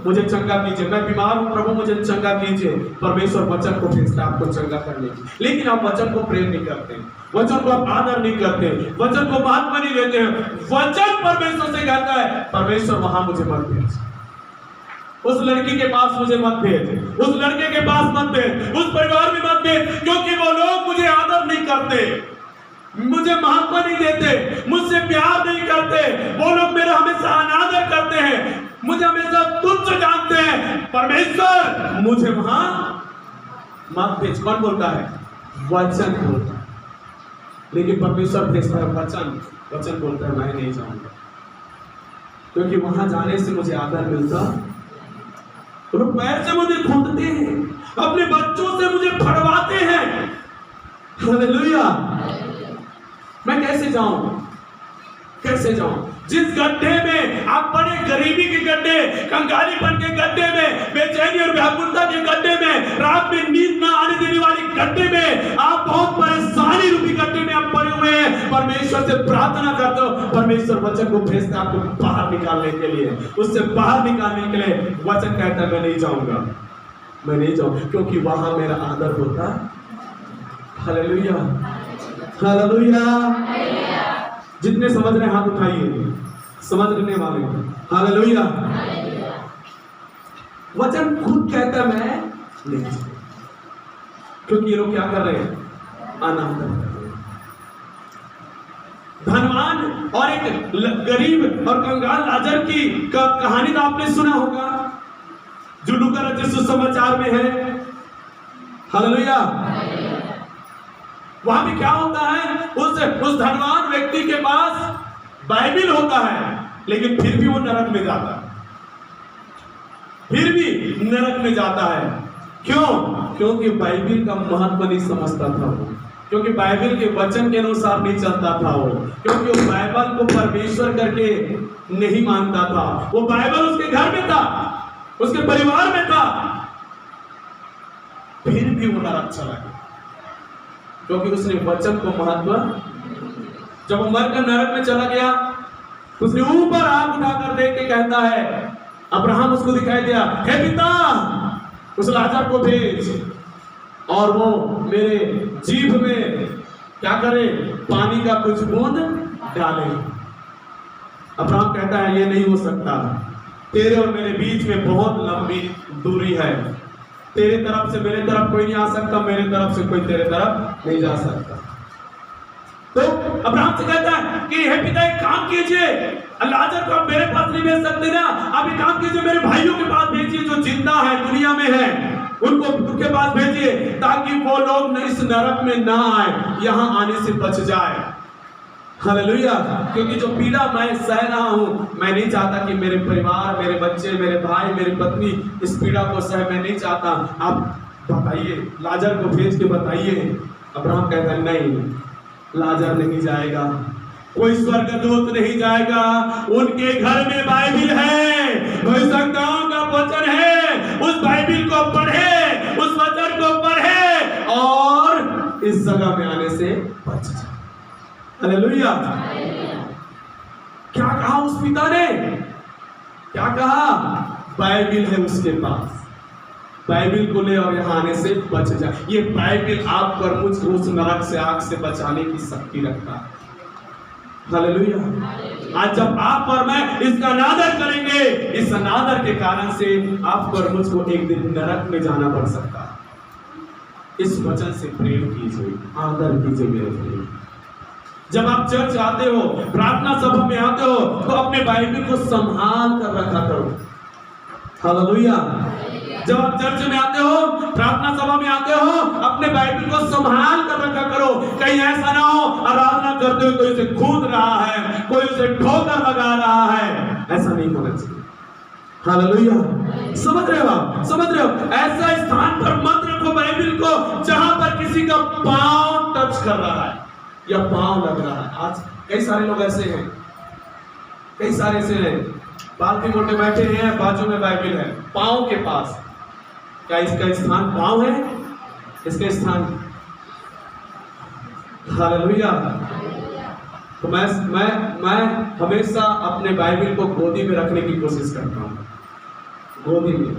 मुझे चंगा कीजिए, मैं बीमार हूं, प्रभु मुझे चंगा कीजिए। परमेश्वर वचन को भेजता है आपको चंगा करने की, लेकिन आप वचन को प्रेम नहीं करते, वचन को आप आदर नहीं करते, वचन को महत्व नहीं देते हैं। वचन परमेश्वर से कहता है परमेश्वर वहां मुझे मत भेज, उस लड़की के पास मुझे मत भेज, उस लड़के के पास मत भेज, उस परिवार में मत भेज, क्योंकि वो लोग मुझे आदर नहीं करते, मुझे महत्व नहीं देते, मुझसे प्यार नहीं करते, वो लोग मेरा हमेशा अनादर करते हैं, मुझे हमेशा तुच्छ जानते हैं। परमेश्वर मुझे वहां मत भेज। कौन बोलता है? वचन बोलता है। लेकिन परमेश्वर भेजता है वचन, वचन बोलता है मैं नहीं जाऊंगा, क्योंकि वहां जाने से मुझे आदर मिलता, लोग पैर से मुझे खोदते हैं, अपने बच्चों से मुझे फड़वाते हैं। हालेलुया। मैं कैसे जाऊं? कैसे जाऊं? जिस गड्ढे में आप पड़े, गरीबी के गड्ढे, कंगालीपन के गड्ढे में, बेचैनी और व्याकुलता के गड्ढे में, रात में नींद ना आने देने वाली गड्ढे में, आप बहुत परेशानी रूपी गड्ढे में आप पड़े हुए हैं, परमेश्वर से प्रार्थना करते हो, परमेश्वर वचन को भेजता है आपको बाहर निकालने के लिए, उससे बाहर निकालने के लिए। वचन कहता है मैं नहीं जाऊंगा, मैं नहीं जाऊंगा, क्योंकि वहां मेरा आदर होता। Hallelujah, hallelujah. जितने समझ रहे हाथ उठाइए, समझने वाले। हालेलुया। वचन खुद कहता है मैं नहीं, क्योंकि ये लोग क्या कर रहे हैं? अनादर कर रहे हैं। धनवान और एक गरीब और कंगाल लाजर की कहानी तो आपने सुना होगा, जो लूका रचित सुसमाचार में है। हालेलुया। वहां भी क्या होता है? उस धनवान व्यक्ति के पास बाइबिल होता है, लेकिन फिर भी वो नरक में जाता है, फिर भी नरक में जाता है। क्यों? क्योंकि बाइबिल का महत्व नहीं समझता था वो, क्योंकि बाइबिल के वचन के अनुसार नहीं चलता था वो, क्योंकि वो बाइबल को परमेश्वर करके नहीं मानता था। वो बाइबल उसके घर में था, उसके परिवार में था, फिर भी वो नरक चला गया, क्योंकि उसने वचन को महत्व। जब वो मरकर नरक में चला गया, उसने ऊपर आंख उठाकर देख के कहता है, अब्राहम उसको दिखाई दिया, हे पिता उस लाजर को भेज और वो मेरे जीभ में क्या करे? पानी का कुछ बूंद डाले। अब्राहम कहता है ये नहीं हो सकता, तेरे और मेरे बीच में बहुत लंबी दूरी है, तेरे तरफ से मेरे तरफ कोई नहीं आ सकता, मेरे तरफ से कोई तेरे तरफ नहीं जा सकता। तो अब्राहम से कहता है कि हे पिता एक काम कीजिए, लाजर को आप मेरे पास नहीं भेज सकते ना, आप एक काम कीजिए मेरे भाइयों के पास भेजिए जो जिंदा है, दुनिया में है, उनको उनके पास भेजिए, ताकि वो लोग इस नरक में ना आए, यहाँ आने से बच जाए। हालेलुया। क्योंकि जो पीड़ा मैं सह रहा हूं, मैं नहीं चाहता कि मेरे परिवार, मेरे बच्चे, मेरे भाई, मेरी पत्नी इस पीड़ा को सह, मैं नहीं चाहता। आप बताइए, लाजर को भेज के बताइए। अब्राहम कहता है नहीं, लाजर नहीं जाएगा, कोई स्वर्गदूत नहीं जाएगा, उनके घर में बाइबिल है, भविष्यवक्ताओं का वचन है, उस बाइबिल को पढ़े, उस वचन को पढ़े और इस जगह में आने से बच जाए। हालेलुया। क्या कहा उस पिता ने? क्या कहा? बाइबिल है उसके पास, बाइबिल को ले और यहाँ आने से बच जाए। ये बाइबिल आपको और मुझको उस नरक से, आग से बचाने की शक्ति रखता है। हालेलुया। आज जब आप और मैं इसका अनादर करेंगे, इस अनादर के कारण से आपको और मुझको एक दिन नरक में जाना पड़ सकता है। इस वचन से प्रेम कीजिए, आदर कीजिए मेरे प्रिय। जब आप चर्च आते हो, प्रार्थना सभा में आते हो, तो अपने बाइबिल को संभाल कर रखा करो। हालेलुया। जब आप चर्च में आते हो, प्रार्थना सभा में आते हो, अपने बाइबिल को संभाल कर रखा करो। कहीं ऐसा ना हो आराधना करते हुए कोई उसे कूद रहा है, कोई उसे ठोकर लगा रहा है, ऐसा नहीं होना चाहिए। हालेलुया। समझ रहे हो आप? समझ रहे हो? ऐसा स्थान पर मत रखो बाइबिल को जहां पर किसी का पांव टच कर रहा है या पांव लग रहा है। आज कई सारे लोग ऐसे हैं, कई सारे ऐसे हैं, पालती मोटे बैठे हैं, बाजू में बाइबिल है, पांव के पास। क्या इसका स्थान पांव है? इसका स्थान हालेलुया। तो मैं हमेशा अपने बाइबिल को गोदी में रखने की कोशिश करता हूँ, गोदी में।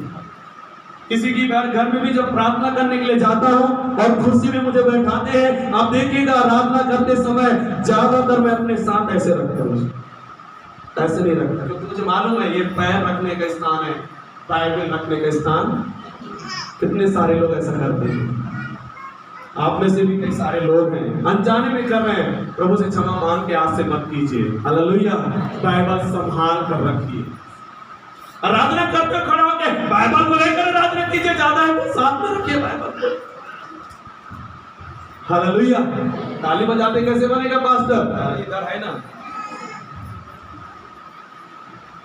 किसी की घर में भी जब प्रार्थना करने के लिए जाता हूँ और कुर्सी में मुझे बैठाते हैं, आप देखिएगा आराधना करते समय ज्यादातर मैं अपने साथ ऐसे रखता हूँ, ऐसे नहीं रखता, क्योंकि मुझे मालूम है ये पैर रखने का स्थान है, बाइबिल रखने का स्थान। कितने सारे लोग ऐसा करते हैं, आप में से भी कई सारे लोग हैं अनजाने में कर रहे हैं। प्रभु से क्षमा मांग के आज से मत कीजिए। हालेलुया। बाइबल संभाल कर रखिए। आराधना करते खड़ा होकर बाइबल को लेकर आराधना कीजिए, ज्यादा है तो साथ में रखिए बाइबल को। हालेलुया। ताली बजाते कैसे बनेगा पास्टर? इधर है ना,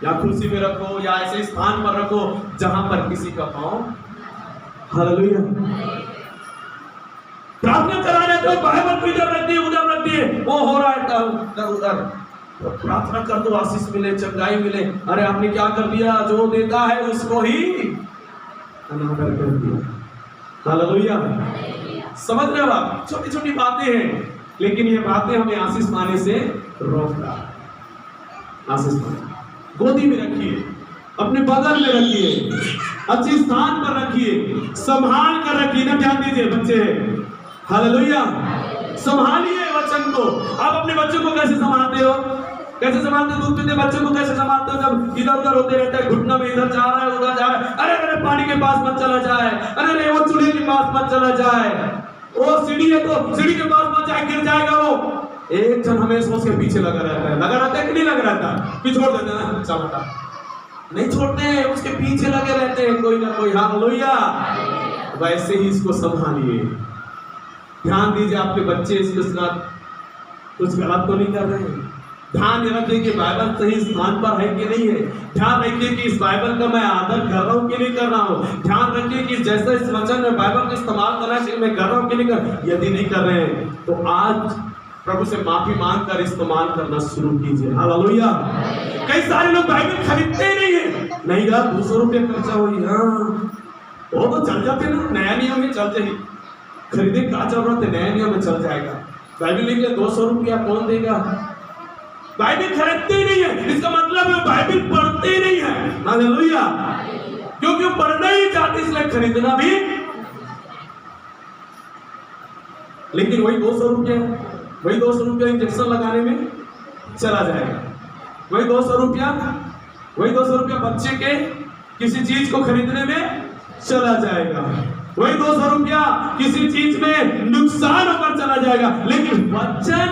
या कुर्सी में रखो या ऐसे स्थान पर रखो जहां पर किसी का पांव। हालेलुया। प्रार्थना कराने तो बाइबल को इधर रख दिए, उधर रख दिए, वो हो रहा है उधर उधर। तो प्रार्थना कर दो, आशीष मिले, चंगाई मिले। अरे आपने क्या कर दिया? जो देता है उसको ही अनादर कर दिया। हालेलुया। समझ रहे हो आप? छोटी छोटी बातें हैं, लेकिन ये बातें हमें आशीष पाने से रोकता है। आशीष पाने गोदी में रखिए, अपने बगल में रखिए, अच्छे स्थान पर रखिए, संभाल कर रखिए ना। ध्यान दीजिए बच्चे, हालेलुया। संभालिए वचन को। आप अपने बच्चों को कैसे संभालते हो? कैसे संभालते हो? दूध पीते बच्चों को कैसे संभालते हो? जब इधर उधर होते रहता है, घुटना में इधर जा रहा है उधर जा रहा है, अरे अरे पानी के पास मत चला जाए, अरे वो चूल्हे के पास मत चला जाए, वो सीढ़ी है तो सीढ़ी के पास मत जाए, गिर जाएगा वो। एक जन हमेशा उसके पीछे लगा रहता है, लगा रहता है कि नहीं लगा रहता? फिर छोड़ देते हैं, चल हटा, नहीं छोड़ते हैं, उसके पीछे लगे रहते हैं कोई ना कोई। हालेलुया। वैसे ही इसको संभालिए। ध्यान दीजिए आपके बच्चे इसके साथ कुछ गलत तो नहीं कर रहे हैं। ध्यान रखिए कि बाइबल सही स्थान पर है कि नहीं है। ध्यान रखिए कि इस बाइबल का मैं आदर कर रहा हूँ कि नहीं कर रहा हूँ। ध्यान रखिए कि जैसा इस वचन में बाइबल का इस्तेमाल करना चाहिए मैं कर रहा हूँ कि नहीं कर। यदि नहीं कर रहे हैं तो आज प्रभु से माफी मांग कर इस्तेमाल करना शुरू कीजिए। हालेलुया। कई सारे लोग बाइबल खरीदते ही नहीं है। नहीं यार 200 रुपये खर्चा हुई, हाँ वो तो चल जाते ना, नया नियम में चलते ही। खरीदे क्या जरूरत है, नया नियम में चल जाएगा। बाइबल लेके 200 रुपया कौन देगा? बाइबल खरीदते ही नहीं है, इसका मतलब है बाइबल पढ़ते ही नहीं है। हालेलुया। क्योंकि वो पढ़ना ही चाहते इसलिए खरीदना भी। लेकिन वही 200 रुपया इंजेक्शन लगाने में चला जाएगा। वही 200 रुपया बच्चे के किसी चीज को खरीदने में चला जाएगा। वही 200 रुपया किसी चीज में नुकसान होकर चला जाएगा, लेकिन वचन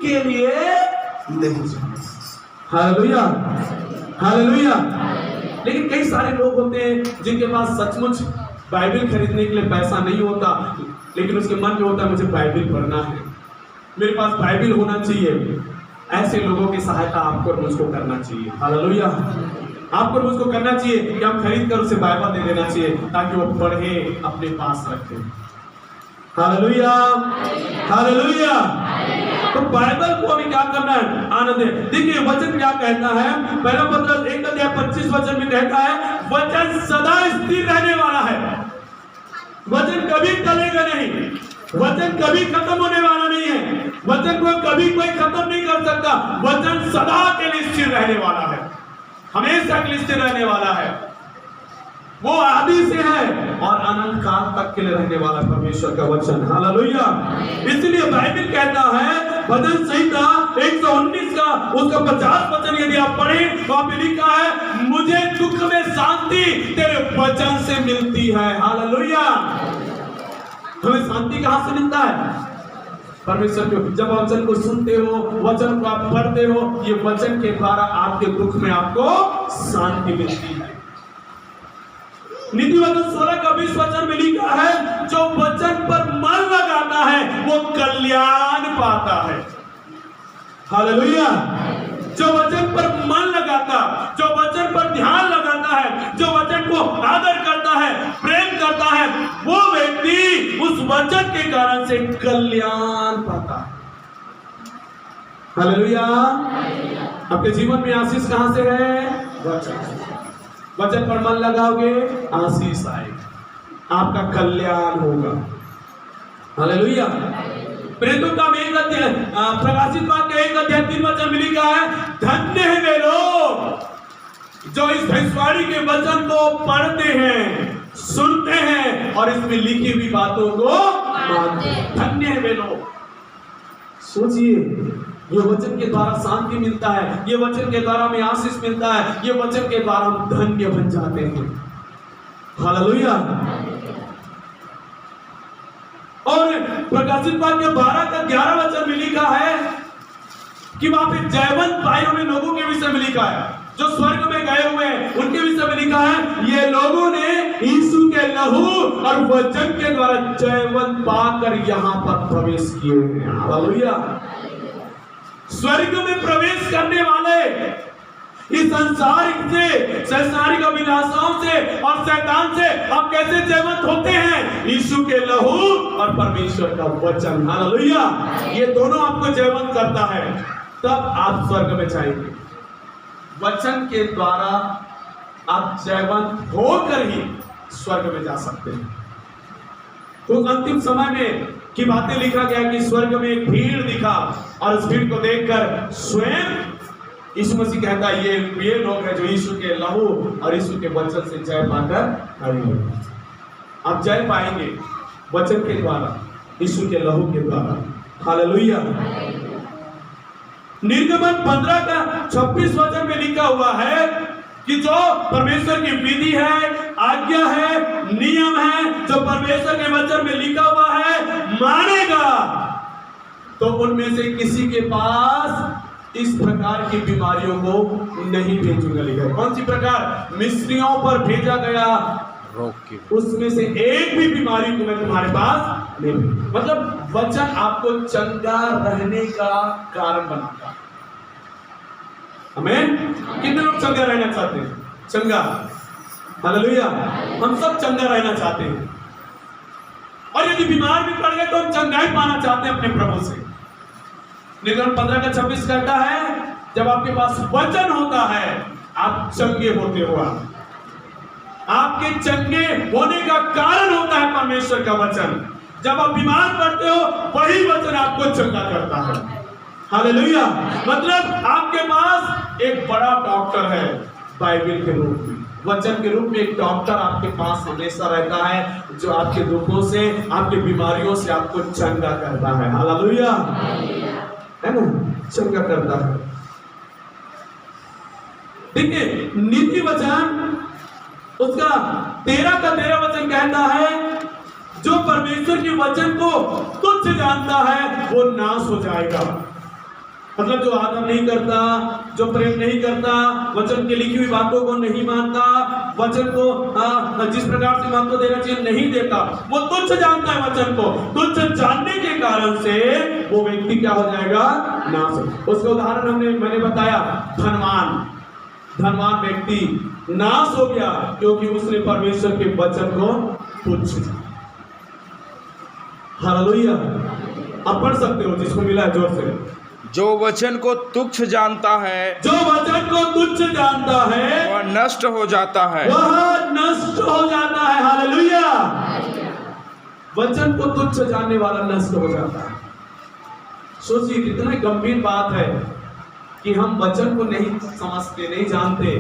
के लिए नहीं। हालेलुया। हालेलुया। लेकिन कई सारे लोग होते हैं जिनके पास सचमुच बाइबल खरीदने के लिए पैसा नहीं होता, लेकिन उसके मन में होता है मुझे बाइबल पढ़ना है, मेरे पास बाइबल होना चाहिए। ऐसे लोगों की सहायता आपको और मुझको करना चाहिए। हालेलुया। आपको और मुझको करना चाहिए कि हम खरीद कर उसे बाइबल दे देना चाहिए ताकि वो पढ़े, अपने पास रखे। हालेलुया। हालेलुया। तो बाइबल को हमें क्या करना है? आनंद है। देखिए वचन क्या कहता है, पहला पत्र 1:25 वचन में कहता है वचन सदा स्थिर रहने वाला है। वचन कभी टलेगा नहीं, वचन कभी खत्म होने वाला नहीं है, वचन को कभी कोई खत्म नहीं कर सकता। वचन सदा के लिए स्थिर रहने वाला है, हमेशा के लिए स्थिर रहने वाला है। वो आदि से है और अनंत काल तक के लिए रहने वाला परमेश्वर का वचन। हालेलुया। इसलिए बाइबल कहता है भजन संहिता 119 का उसका 50 वचन यदि आप पढ़ें तो आप लिखा है मुझे दुख में शांति तेरे वचन से मिलती है। हालेलुया। हमें शांति कहां से मिलता है? परमेश्वर को। जब वचन को सुनते हो, वचन को आप पढ़ते हो, ये वचन के द्वारा आपके दुख में आपको शांति मिलती है। नीति वचन 16 का 20 वचन में लिखा है जो वचन पर मन लगाता है वो कल्याण पाता है। हालेलुया। जो वचन पर मन लगाता, जो वचन पर ध्यान लगाता है, जो वचन को आदर करता है, प्रेम करता है, वो व्यक्ति उस वचन के कारण से कल्याण पाता है। हालेलुया। आपके जीवन में आशीष कहां से है? वचन। वचन पर मन लगाओगे, आशीष आएगी, आपका कल्याण होगा। हालेलुया। प्रेरितों का एक अध्याय, प्रकाशित वाक्य 1:3 में लिखा है, धन्य है वे लोग जो इस भविष्यवाणी के वचन को पढ़ते हैं, सुनते हैं और इसमें लिखी हुई बातों को मानते हैं। धन्य है वे लोग। सोचिए, ये वचन के द्वारा शांति मिलता है, ये वचन के द्वारा हमें आशीष मिलता है, ये वचन के द्वारा हम धन्य बन जाते हैं। हालेलुया। और प्रकाशित वाक्य 12:11 में लिखा है कि वहां पे जयवंत पाए हुए लोगों के विषय में लिखा है, जो स्वर्ग में गए हुए हैं उनके विषय में लिखा है, ये लोगों ने यीशु के लहू और वचन के द्वारा जयवंत पाकर यहां पर प्रवेश किए हैं। हालेलुया। स्वर्ग में प्रवेश करने वाले इस संसारिक अभिलाषाओं से और शैतान से आप कैसे जयवंत होते हैं? यीशु के लहू और परमेश्वर का वचन। हालेलुया। ये दोनों आपको जयवंत करता है, तब आप स्वर्ग में जाएंगे। वचन के द्वारा आप जयवंत होकर ही स्वर्ग में जा सकते हैं। तो अंतिम समय में की बातें लिखा गया कि स्वर्ग में एक भीड़ दिखा और उस भीड़ को देखकर स्वयं यीशु मसीह कहता है, ये लोग हैं जो यीशु के लहू और यीशु के वचन से जय पाकर आए हैं। आप जय पाएंगे वचन के द्वारा, यीशु के लहू के द्वारा। हालेलुया। निर्गमन 15:26 वचन में लिखा हुआ है कि जो परमेश्वर की विधि है, आज्ञा है, नियम है, जो परमेश्वर के वचन में लिखा हुआ है, मानेगा तो उनमें से किसी के पास इस प्रकार की बीमारियों को नहीं भेजूंगा। लिखा है कौन सी प्रकार? मिस्रियों पर भेजा गया रोग की, उसमें से एक भी बीमारी को मैं तुम्हारे पास नहीं। मतलब वचन आपको चंगा रहने का कारण बनाता है। आमीन। कितने लोग चंगा रहना चाहते हैं? चंगा। हालेलुया। हम सब चंगा रहना चाहते हैं, और यदि बीमार भी पड़ गए तो हम चंगाई पाना चाहते हैं अपने प्रभु से। निर्गमन 15:26 कहता है, जब आपके पास वचन होता है आप चंगे होते हो। आपके चंगे होने का कारण होता है परमेश्वर का वचन। जब आप बीमार पड़ते हो वही वचन आपको चंगा करता है। हालेलुया। मतलब आपके पास एक बड़ा डॉक्टर है बाइबल के रूप में, वचन के रूप में एक डॉक्टर आपके पास हमेशा रहता है, जो आपके दुखों से, आपकी बीमारियों से आपको चंगा करता है। हालेलुया, है ना, चंगा करता है। देखिए नीति वचन उसका 13 वचन कहता है, जो परमेश्वर के वचन को तुच्छ जानता है वो नाश हो जाएगा। मतलब जो आदर नहीं करता, जो प्रेम नहीं करता, वचन की लिखी हुई बातों को नहीं मानता, वचन को जिस प्रकार से महत्व देना चाहिए नहीं देता, वो तुच्छ जानता है वचन को। तुच्छ जानने के कारण से वो व्यक्ति क्या हो जाएगा? नाश। उसका उदाहरण मैंने बताया, धनवान व्यक्ति नाश हो गया क्योंकि उसने परमेश्वर के वचन को तुच्छ जाना। हालेलुया। आप पढ़ सकते हो, जिसको मिला है जोर से। जो वचन को तुच्छ जानता है, जो वचन को तुच्छ जानता है वह नष्ट हो जाता है, वह नष्ट हो जाता है। हालेलुया। वचन को तुच्छ जानने वाला नष्ट हो जाता है। सोचिए कितना गंभीर बात है कि हम वचन को नहीं समझते, नहीं जानते,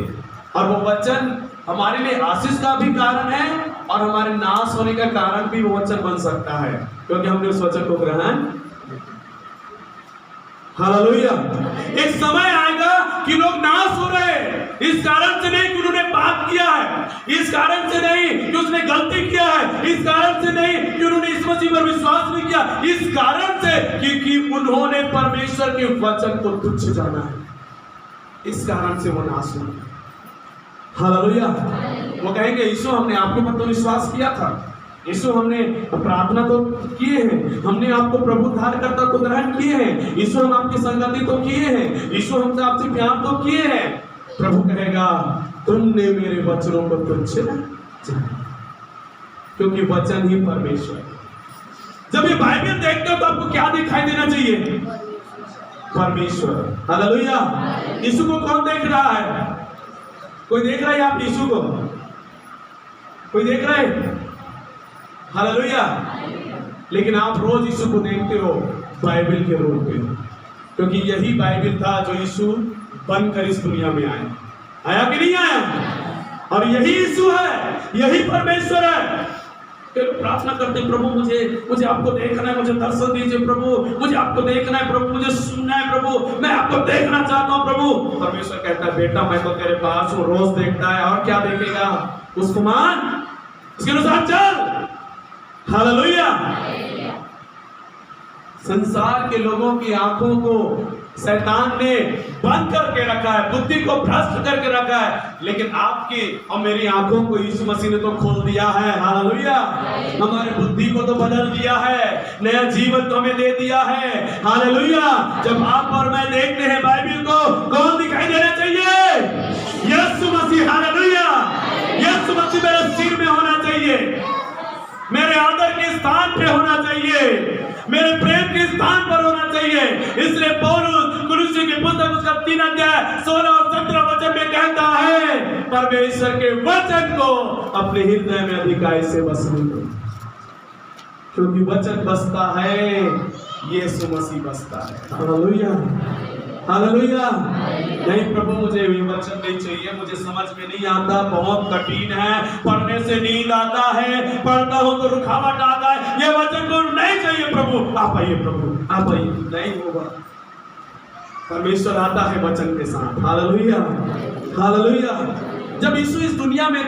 और वो वचन हमारे लिए आशीष का भी कारण है और हमारे नाश होने का कारण भी वो वचन बन सकता है, क्योंकि हमने उस वचन को ग्रहण। हालेलुया। एक समय आएगा कि लोग नाश हो रहे हैं, इस कारण से नहीं कि उन्होंने पाप किया है, इस कारण से नहीं कि उसने गलती किया है, इस कारण से नहीं कि उन्होंने इस मसीह पर विश्वास नहीं किया, इस कारण से कि उन्होंने परमेश्वर के वचन को तुच्छ जाना है, इस कारण से वो नाश हुए। हालेलुया। वो कहेंगे, यीशु हमने आपके पर तो विश्वास किया था, यीशु हमने प्रार्थना तो किए हैं, हमने आपको प्रभु उद्धारकर्ता को ग्रहण किए हैं, यीशु हम आपकी संगति तो किए हैं, यीशु हमसे आपसे प्यार तो किए हैं। प्रभु कहेगा तुमने मेरे वचनों को तुच्छ जाना, क्योंकि वचन ही परमेश्वर है। जब ये बाइबल देखते हो तो आपको क्या दिखाई देना चाहिए? परमेश्वर। हालेलुया। यीशु को कौन देख रहा है? कोई देख रहा है आप यीशु को? कोई देख रहा है? हालेलुया। लेकिन आप रोज यीशु को देखते हो बाइबल के रूप में, क्योंकि यही बाइबल था जो यीशु बनकर इस दुनिया में आया कि नहीं आया? और यही यीशु है, यही परमेश्वर है। प्रार्थना करते प्रभु मुझे आपको देखना है, मुझे दर्शन दीजिए प्रभु, मुझे आपको देखना है प्रभु, मुझे सुनना है प्रभु, मैं आपको देखना चाहता हूँ प्रभु। परमेश्वर कहता है बेटा मैं तो तेरे पास हूँ, रोज देखता है और क्या देखेगा? उसको मान, उसके अनुसार चल। हालेलुया। संसार के लोगों की आंखों को शैतान ने बंद करके रखा है, बुद्धि को भ्रष्ट करके रखा है, लेकिन आपकी और मेरी आंखों को यीशु मसीह ने तो खोल दिया है। हालेलुया। हमारी बुद्धि को तो बदल दिया है, नया जीवन तो हमें दे दिया है। हालेलुया। जब आप और मैं देखते हैं बाइबल को, कौन दिखाई देना चाहिए? यीशु मसीह। हालेलुया। यीशु मसीह मेरे सिर में होना चाहिए, मेरे आदर के स्थान पे होना चाहिए, मेरे प्रेम के स्थान पर होना चाहिए। इसलिए पौलुस कुलुस्सी की पुस्तक उसका 3 अध्याय 16 और 17 वचन में कहता है परमेश्वर के वचन को अपने हृदय में अधिकाई से बसने दो, क्योंकि वचन बसता है, यीशु मसीह बसता है। हालेलुया। हालेलुया। नहीं प्रभु मुझे ये वचन नहीं चाहिए, मुझे समझ में नहीं आता, बहुत कठिन है, पढ़ने से नींद आता है, पढ़ता हूँ तो रुकावट आता है, ये वचन को नहीं चाहिए प्रभु। आप आइए प्रभु, आप आइए। नहीं होगा, परमेश्वर आता है वचन के साथ। हालेलुया। हालेलुया। जब यीशु इस दुनिया में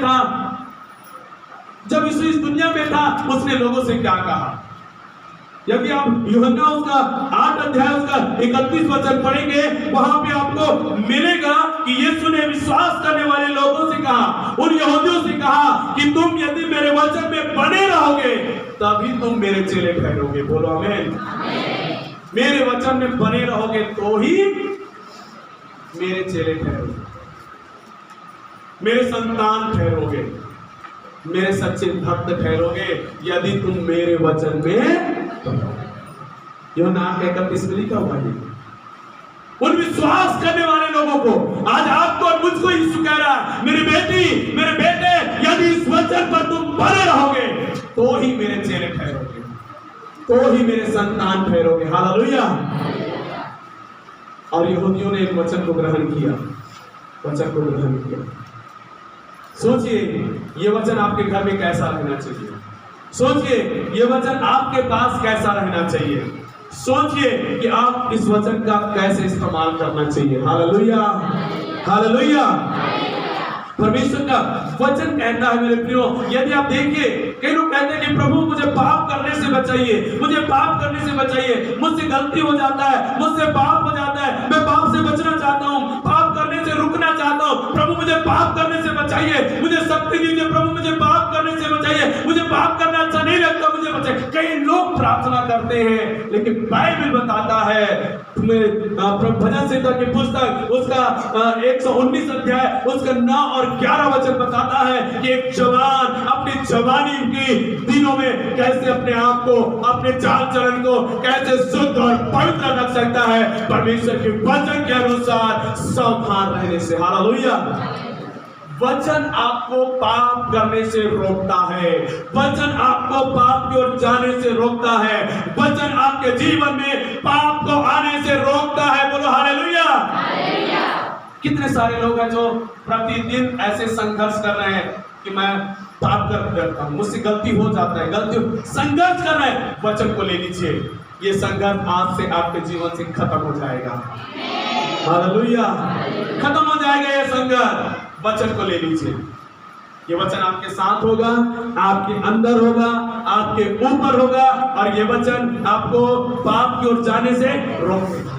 था, उसने लोगों से क्या कहा? यदि आप यूहन्ना उसका 8 अध्याय उसका 31 वचन पढ़ेंगे, वहां पे आपको मिलेगा कि यीशु ने विश्वास करने वाले लोगों से कहा, उन यहूदियों से कहा कि तुम यदि मेरे वचन में बने रहोगे तभी तुम मेरे चेले ठहरोगे। बोलो आमीन। मेरे वचन में बने रहोगे तो ही मेरे चेले ठहरोगे, मेरे संतान ठहरोगे, मेरे सच्चे भक्त ठहरोगे, यदि तुम मेरे वचन में। यूहन्ना 8:31 में लिखा हुआ है। उन विश्वास करने वाले लोगों को, आज आपको और मुझको यीशु कह रहा है मेरी बेटी, मेरे बेटे, यदि इस वचन पर तुम बने रहोगे तो ही मेरे चेले ठहरोगे, तो ही मेरे संतान ठहरोगे। हालेलुया। और यहूदियों ने इस वचन को ग्रहण किया, वचन को ग्रहण किया। सोचिए ये वचन आपके घर में कैसा रहना चाहिए, सोचिए ये वचन आपके पास कैसा रहना चाहिए, सोचिए कि आप इस वचन का कैसे इस्तेमाल करना चाहिए। हालेलुया। हालेलुया। परमेश्वर का वचन कहता है मेरे प्रियो, यदि आप देखिए कई लोग कहते हैं कि प्रभु मुझे पाप करने से बचाइए, मुझे पाप करने से बचाइए, मुझसे गलती हो जाता है, मुझसे पाप हो जाता है, मैं पाप से बचना चाहता हूँ, पाप करने से रुकना चाहता हूँ, प्रभु मुझे पाप करने से बचाइए, मुझे शक्ति दीजिए प्रभु, मुझे पाप करने से बचाइए, मुझे पाप करना अच्छा नहीं लगता, मुझे बचाइए। कई लोग प्रार्थना करते हैं, लेकिन बाइबल बताता है, भजन संहिता की पुस्तक उसका 119 अध्याय उसका 9 और 11 वचन बताता है कि एक जवान अपनी जवानी के दिनों में कैसे अपने आप को, अपने चाल चलन को कैसे शुद्ध और पवित्र रख सकता है, परमेश्वर के वचन के अनुसार सावधान रहने से। हालेलुया। वचन आपको पाप करने से रोकता है, वचन आपको पाप की ओर जाने से रोकता है, वचन आपके जीवन में पाप को आने से रोकता है। बोलो हालेलुया। कितने सारे लोग हैं जो प्रतिदिन ऐसे संघर्ष कर रहे हैं कि मैं पाप करता हूं, मुझसे गलती हो जाता है, गलती संघर्ष कर रहे हैं। वचन को ले लीजिए, ये संघर्ष आज से आपके जीवन से खत्म हो जाएगा। हालेलुया। खत्म हो जाएगा ये संघर्ष। वचन को ले लीजिए, ये वचन आपके साथ होगा, आपके अंदर होगा, आपके ऊपर होगा, और ये वचन आपको पाप की ओर जाने से रोक देगा।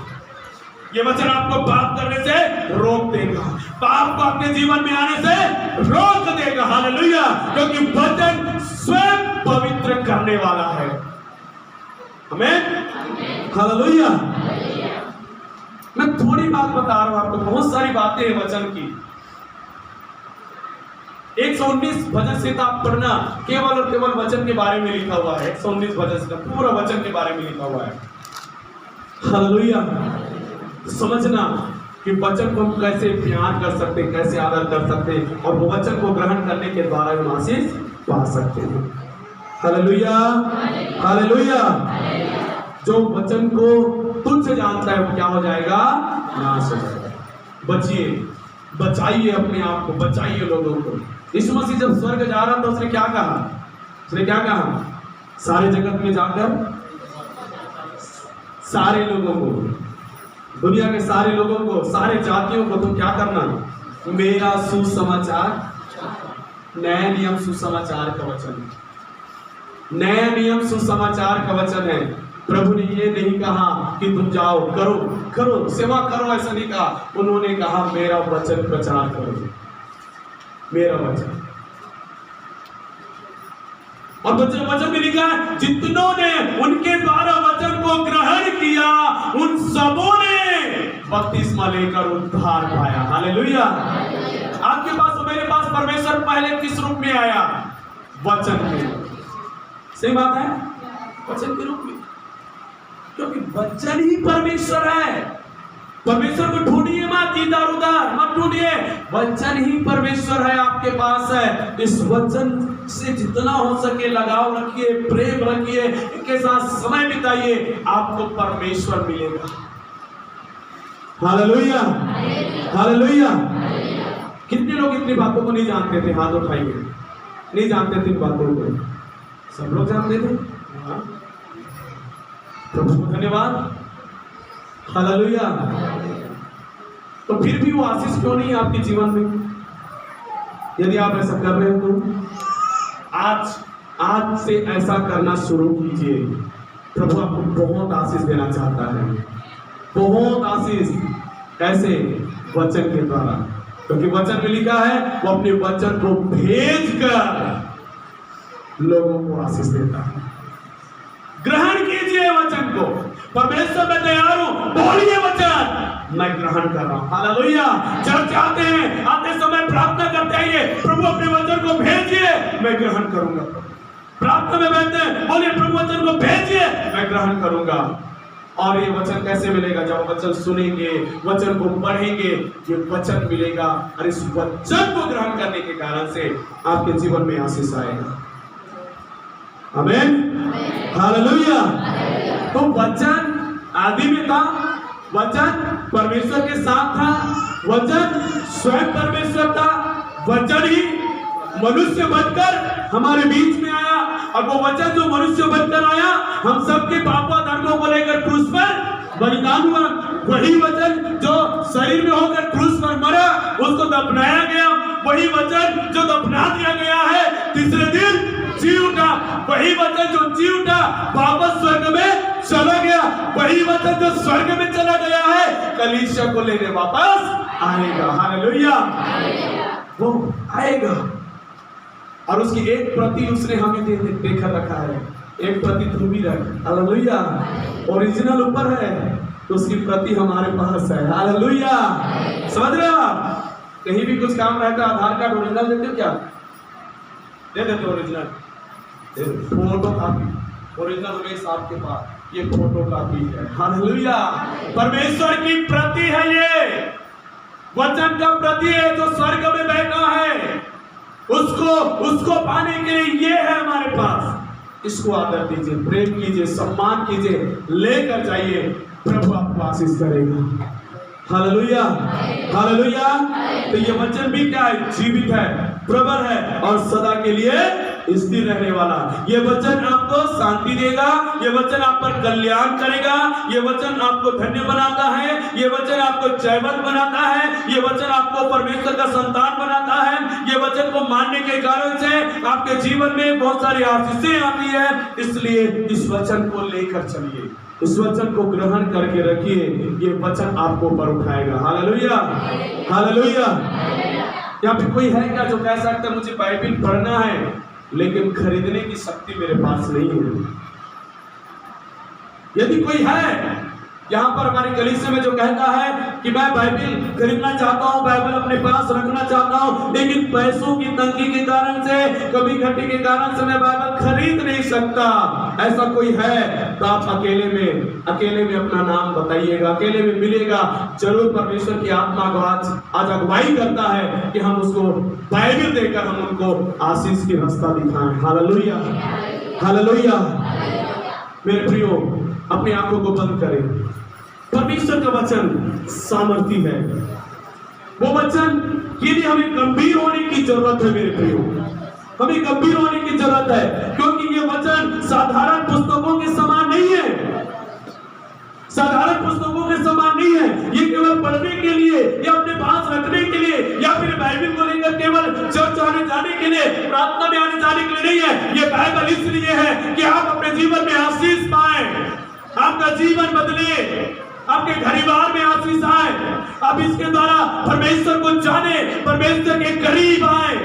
ये वचन आपको पाप करने से रोक देगा, पाप को आपके जीवन में आने से रोक देगा। हालेलुया। क्योंकि वचन स्वयं पवित्र करने वाला है। आमीन। हालेलुया। मैं थोड़ी बात बता रहा हूं आपको, बहुत सारी बातें हैं वचन की, 119 भजन संहिता आप पढ़ना, केवल और केवल वचन के बारे में लिखा हुआ है। 119 भजन संहिता पूरा वचन के बारे में लिखा हुआ है। हालेलुया। समझना कि वचन को हम कैसे प्यार कर सकते, कैसे आदर कर सकते, और वो वचन को ग्रहण करने के द्वारा हम आशीष पा सकते हैं। Hallelujah, hallelujah. जो वचन को तुच्छ जानता है वो क्या हो जाएगा? नाश हो जाएगा। बचिए, बचाइए अपने आप को, बचाइए लोगों को। यीशु मसीह जब स्वर्ग जा रहा था उसने क्या कहा? उसने क्या कहा? सारे जगत में जाकर सारे लोगों को, दुनिया के सारे लोगों को, सारे जातियों को तुम क्या करना? मेरा सुसमाचार, नया नियम सुसमाचार का वचन है। नया नियम सुसमाचार का वचन है। प्रभु ने ये नहीं कहा कि तुम जाओ करो करो सेवा करो, ऐसा नहीं कहा। उन्होंने कहा मेरा वचन प्रचार करो, मेरा वचन। और वचन में लिखा है जितनों ने उनके द्वारा वचन को ग्रहण किया उन सबों ने बपतिस्मा लेकर उद्धार पाया। हालेलुया। आपके पास और मेरे पास परमेश्वर पहले किस रूप में आया? वचन में। सही बात है, वचन के रूप में, क्योंकि वचन ही परमेश्वर है। परमेश्वर को ढूंढिए मत, इधर उधर मत ढूंढिए, वचन ही परमेश्वर है, आपके पास है। इस वचन से जितना हो सके लगाव रखिए, प्रेम रखिए, इनके साथ समय बिताइए, आपको परमेश्वर मिलेगा। Hallelujah, hallelujah. कितने लोग इतनी बातों को नहीं जानते थे? हाथ उठाइए। नहीं जानते थे इन बातों को? सब लोग जानते थे। प्रभु को धन्यवाद। हालेलुया। तो फिर भी वो आशीष क्यों नहीं है आपके जीवन में? यदि आप ऐसा कर रहे हो तो आज से ऐसा करना शुरू कीजिए। प्रभु आपको बहुत आशीष देना चाहता है, बहुत आशीष। कैसे? वचन के द्वारा, क्योंकि वचन में लिखा है वो अपने वचन को भेजकर लोगों को आशीष देता है। ग्रहण कीजिए वचन को। परमेश्वर मैं तैयार हूं, बोलिए वचन, मैं ग्रहण कर रहा हूं। हालेलुया। चर्च आते हैं, आते समय प्रार्थना करते आइए, प्रभु अपने वचन को भेजिए, मैं ग्रहण करूंगा। प्रार्थना में बैठते हैं, बोलिए प्रभु वचन को भेजिए, मैं ग्रहण करूंगा। और ये वचन कैसे मिलेगा? जब वचन सुनेंगे, वचन को पढ़ेंगे, ये वचन मिलेगा। और इस वचन को ग्रहण करने के कारण से आपके जीवन में आशीष आएगा। आमीन, हालेलुया। तो वचन आदि में था, वचन परमेश्वर के साथ था, वचन स्वयं परमेश्वर था, वचन ही मनुष्य बनकर हमारे बीच में आया। और वो वचन जो मनुष्य बनकर आया, हम सबके पापों धर्मों को लेकर क्रूस पर बलिदान हुआ। वही वचन जो शरीर में होकर क्रूस पर मरा, उसको दफनाया गया। वही वचन जो दफना दिया गया है, तीसरे दिन जी उठा। वही वचन जो जी उठा वापस स्वर्ग में चला गया। वही वचन जो स्वर्ग में चला गया है, कलीसिया को लेने वापस आएगा। हालेलुया। वो आएगा और उसकी एक प्रति उसने हमें देकर रखा है। एक प्रति तू भी रख। हालेलुया। ओरिजिनल ऊपर है तो उसकी प्रति हमारे पास है। हालेलुया। समझ रहे हो आप? कहीं भी कुछ काम रहता है, आधार कार्ड ओरिजिनल देते हो क्या? दे देते ओरिजिनल? फोटो कॉपी ओरिजिनल हमेशा आपके पास, ये फोटो कॉपी है। हालेलुया। परमेश्वर की प्रति है, ये वचन का प्रति है जो स्वर्ग में बैठा है। उसको पाने के लिए ये है हमारे पास। इसको आदर दीजिए, प्रेम कीजिए, सम्मान कीजिए, लेकर जाइए, प्रभु आपको आशीष करेगा। Hallelujah, hallelujah. तो ये वचन भी क्या है? जीवित है, प्रबल है और सदा के लिए स्थिर रहने वाला। ये वचन आपको शांति देगा, ये वचन आप पर कल्याण करेगा, ये वचन आपको धन्य बनाता है, ये वचन आपको जयवंत बनाता है, ये वचन आपको परमेश्वर का संतान बनाता है। ये वचन को मानने के कारण से आपके जीवन में बहुत सारी आशीषें आती है। इसलिए इस वचन को लेकर चलिए, इस वचन को ग्रहण करके रखिए। ये वचन आपको ऊपर उठाएगा। Hallelujah, hallelujah. यहाँ पे कोई है क्या जो कह सकता है मुझे बाइबल पढ़ना है लेकिन खरीदने की शक्ति मेरे पास नहीं है? यदि कोई है, यहाँ पर हमारे कलीसिया में जो कहता है कि मैं बाइबल खरीदना चाहता हूँ, बाइबल अपने पास रखना चाहता हूँ, लेकिन पैसों की तंगी के कारण से, कमी घटी के कारण से मैं बाइबल खरीद नहीं सकता, ऐसा कोई है तो आप अकेले में अपना नाम बताइएगा, अकेले में मिलेगा। जरूर परमेश्वर की आत्मा को आज अगुवाई करता है कि हम उसको बाइबल देकर हम उनको आशीष की रास्ता दिखाएं। Hallelujah, hallelujah. मेरे प्रियो, अपनी आंखों को बंद करें। परमेश्वर का वचन सामर्थी है। वो वचन के लिए हमें गंभीर होने की जरूरत है। मेरे प्रियो, हमें गंभीर होने की जरूरत है, क्योंकि ये वचन साधारण पुस्तकों के समान नहीं है, साधारण पुस्तकों के समान नहीं है। ये केवल पढ़ने के लिए या अपने पास रखने के लिए या फिर बाइबल को लेकर केवल चर्च आने जाने के लिए, प्रार्थना में आने जाने के लिए नहीं है। ये बाइबल इसलिए है कि आप अपने जीवन में आशीष पाए, आपका जीवन बदले, आपके परिवार में आशीष आए, आप इसके द्वारा परमेश्वर को जाने, परमेश्वर के करीब आए।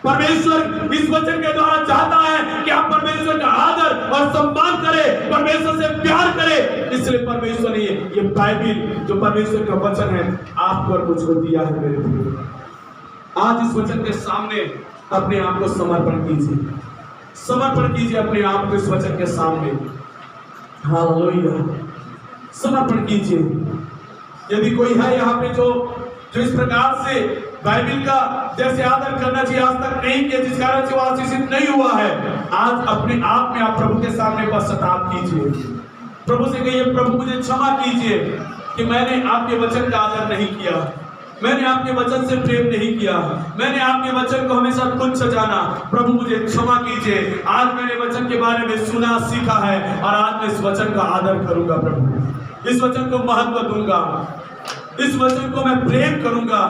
परमेश्वर इस वचन के द्वारा चाहता है कि आप परमेश्वर का आदर और सम्मान करें, परमेश्वर से प्यार करें। इसलिए परमेश्वर ने ये बाइबल जो परमेश्वर का वचन है आपको और मुझको दिया है। मेरे प्रिय, आज इस वचन के सामने अपने आप को समर्पण कीजिए, समर्पण कीजिए अपने आप को इस वचन के सामने। हालेलुया, समर्पण कीजिए। यदि कोई है यहाँ पे जो इस प्रकार से बाइबल का जैसे आदर करना चाहिए आज तक नहीं किया, जिस कारण से वो आशीषित नहीं हुआ है, आज अपने आप में आप प्रभु के सामने पश्चाताप कीजिए। प्रभु से कहिए, प्रभु मुझे क्षमा कीजिए कि मैंने आपके वचन का आदर नहीं किया, मैंने आपके वचन से प्रेम नहीं किया, मैंने आपके वचन को हमेशा तुच्छ जाना। प्रभु मुझे क्षमा कीजिए। आज मैंने वचन के बारे में सुना, सीखा है और आज मैं इस वचन का आदर करूंगा। प्रभु, इस वचन को महत्व दूंगा, इस वचन को मैं प्रेम करूंगा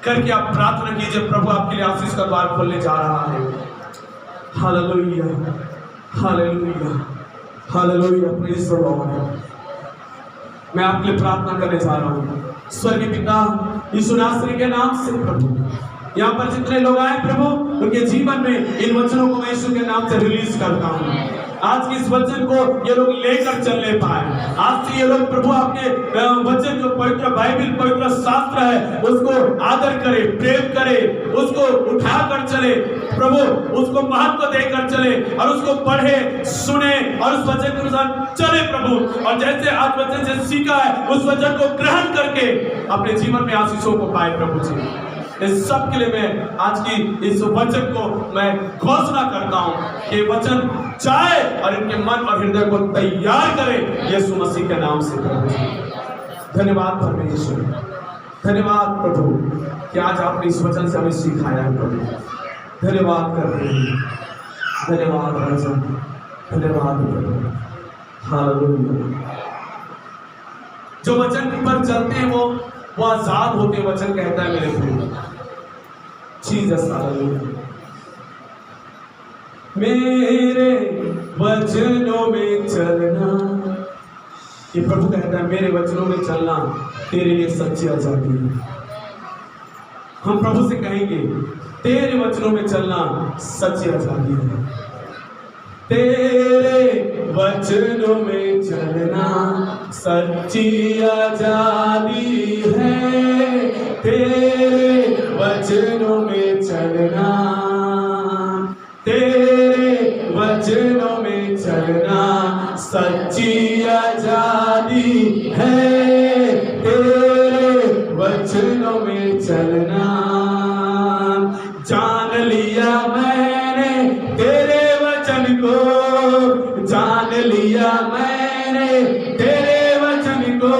करके आप प्रार्थना कीजिए। प्रभु आपके लिए आशीष का द्वार खोलने जा रहा है। Hallelujah, hallelujah, hallelujah, praise the Lord. मैं आपके लिए प्रार्थना करने जा रहा हूँ। स्वर्गीय पिता, यीशु नासरी के नाम से प्रभु, यहाँ पर जितने लोग आए प्रभु, उनके जीवन में इन वचनों को मैं यीशु के नाम से रिलीज करता हूँ। आज के इस वचन को ये लोग लेकर चलने पाए। आज से ये लोग प्रभु आपके वचन जो पवित्र बाइबल, पवित्र शास्त्र है, उसको आदर करे, प्रेम करे, उसको उठाकर चले प्रभु, उसको महत्व देकर चले और उसको पढ़े, सुने और उस वचन के अनुसार चले प्रभु। और जैसे आज वचन से सीखा है, उस वचन को ग्रहण करके अपने जीवन में आशीषों को पाए प्रभु जी। इस सब के लिए मैं आज की इस वचन को मैं घोषणा करता हूं कि वचन चाहे और इनके मन और हृदय को तैयार करे यीशु मसीह के नाम से प्रभु। धन्यवाद परमेश्वर, धन्यवाद प्रभु कि आज आपने इस वचन से हमें सिखाया है प्रभु। धन्यवाद कर रहे हैं, धन्यवाद राजा, धन्यवाद प्रभु। हालेलुया। जो वचन पर चलते हैं वो आजाद होते, वचन कहता है मेरे प्रिय। Jesus, hallelujah. मेरे वचनों में चलना, ये प्रभु कहता है, मेरे वचनों में चलना तेरे लिए सच्ची आजादी है। हम प्रभु से कहेंगे, तेरे वचनों में चलना सच्ची आजादी है। तेरे वचनों में चलना सच्ची आजादी है। तेरे वचनों में चलना, तेरे वचनों में चलना सच्ची आजादी है। तेरे वचनों में चलना, जान लिया मैंने तेरे वचन को, जान लिया मैंने तेरे वचन को,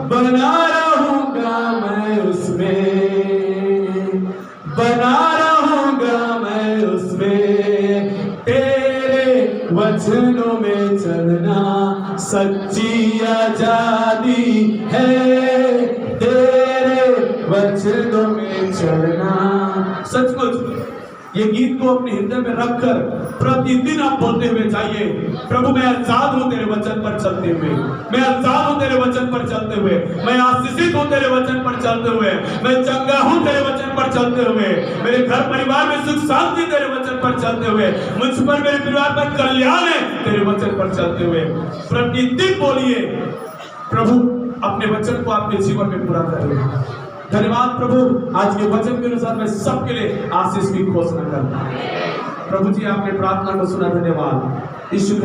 बना रहूंगा मैं उसमें, बना रहूंगा मैं उसमें। तेरे वचनों में चलना सच्ची आजादी है। तेरे वचनों में चलना। सचमुच ये गीत को अपने हृदय में रखकर प्रतिदिन आप बोलते हुए जाइए, प्रभु मैं आजाद हूं तेरे वचन पर चलते हुए, मैं आजाद हूं तेरे वचन पर चलते हुए, मैं आशीषित हूं तेरे वचन पर चलते हुए, मैं चंगा हूं तेरे वचन पर चलते हुए, मेरे घर परिवार में सुख शांति तेरे वचन पर चलते हुए, मुझ पर, मेरे परिवार पर कल्याण है तेरे वचन पर चलते हुए। प्रतिदिन बोलिए, प्रभु अपने वचन को आपके जीवन में पूरा करें। धन्यवाद प्रभु, आज के वचन के अनुसार मैं सबके लिए आशीष की घोषणा करता हूं। प्रभु जी आपने प्रार्थना को सुना, धन्यवाद। यीशु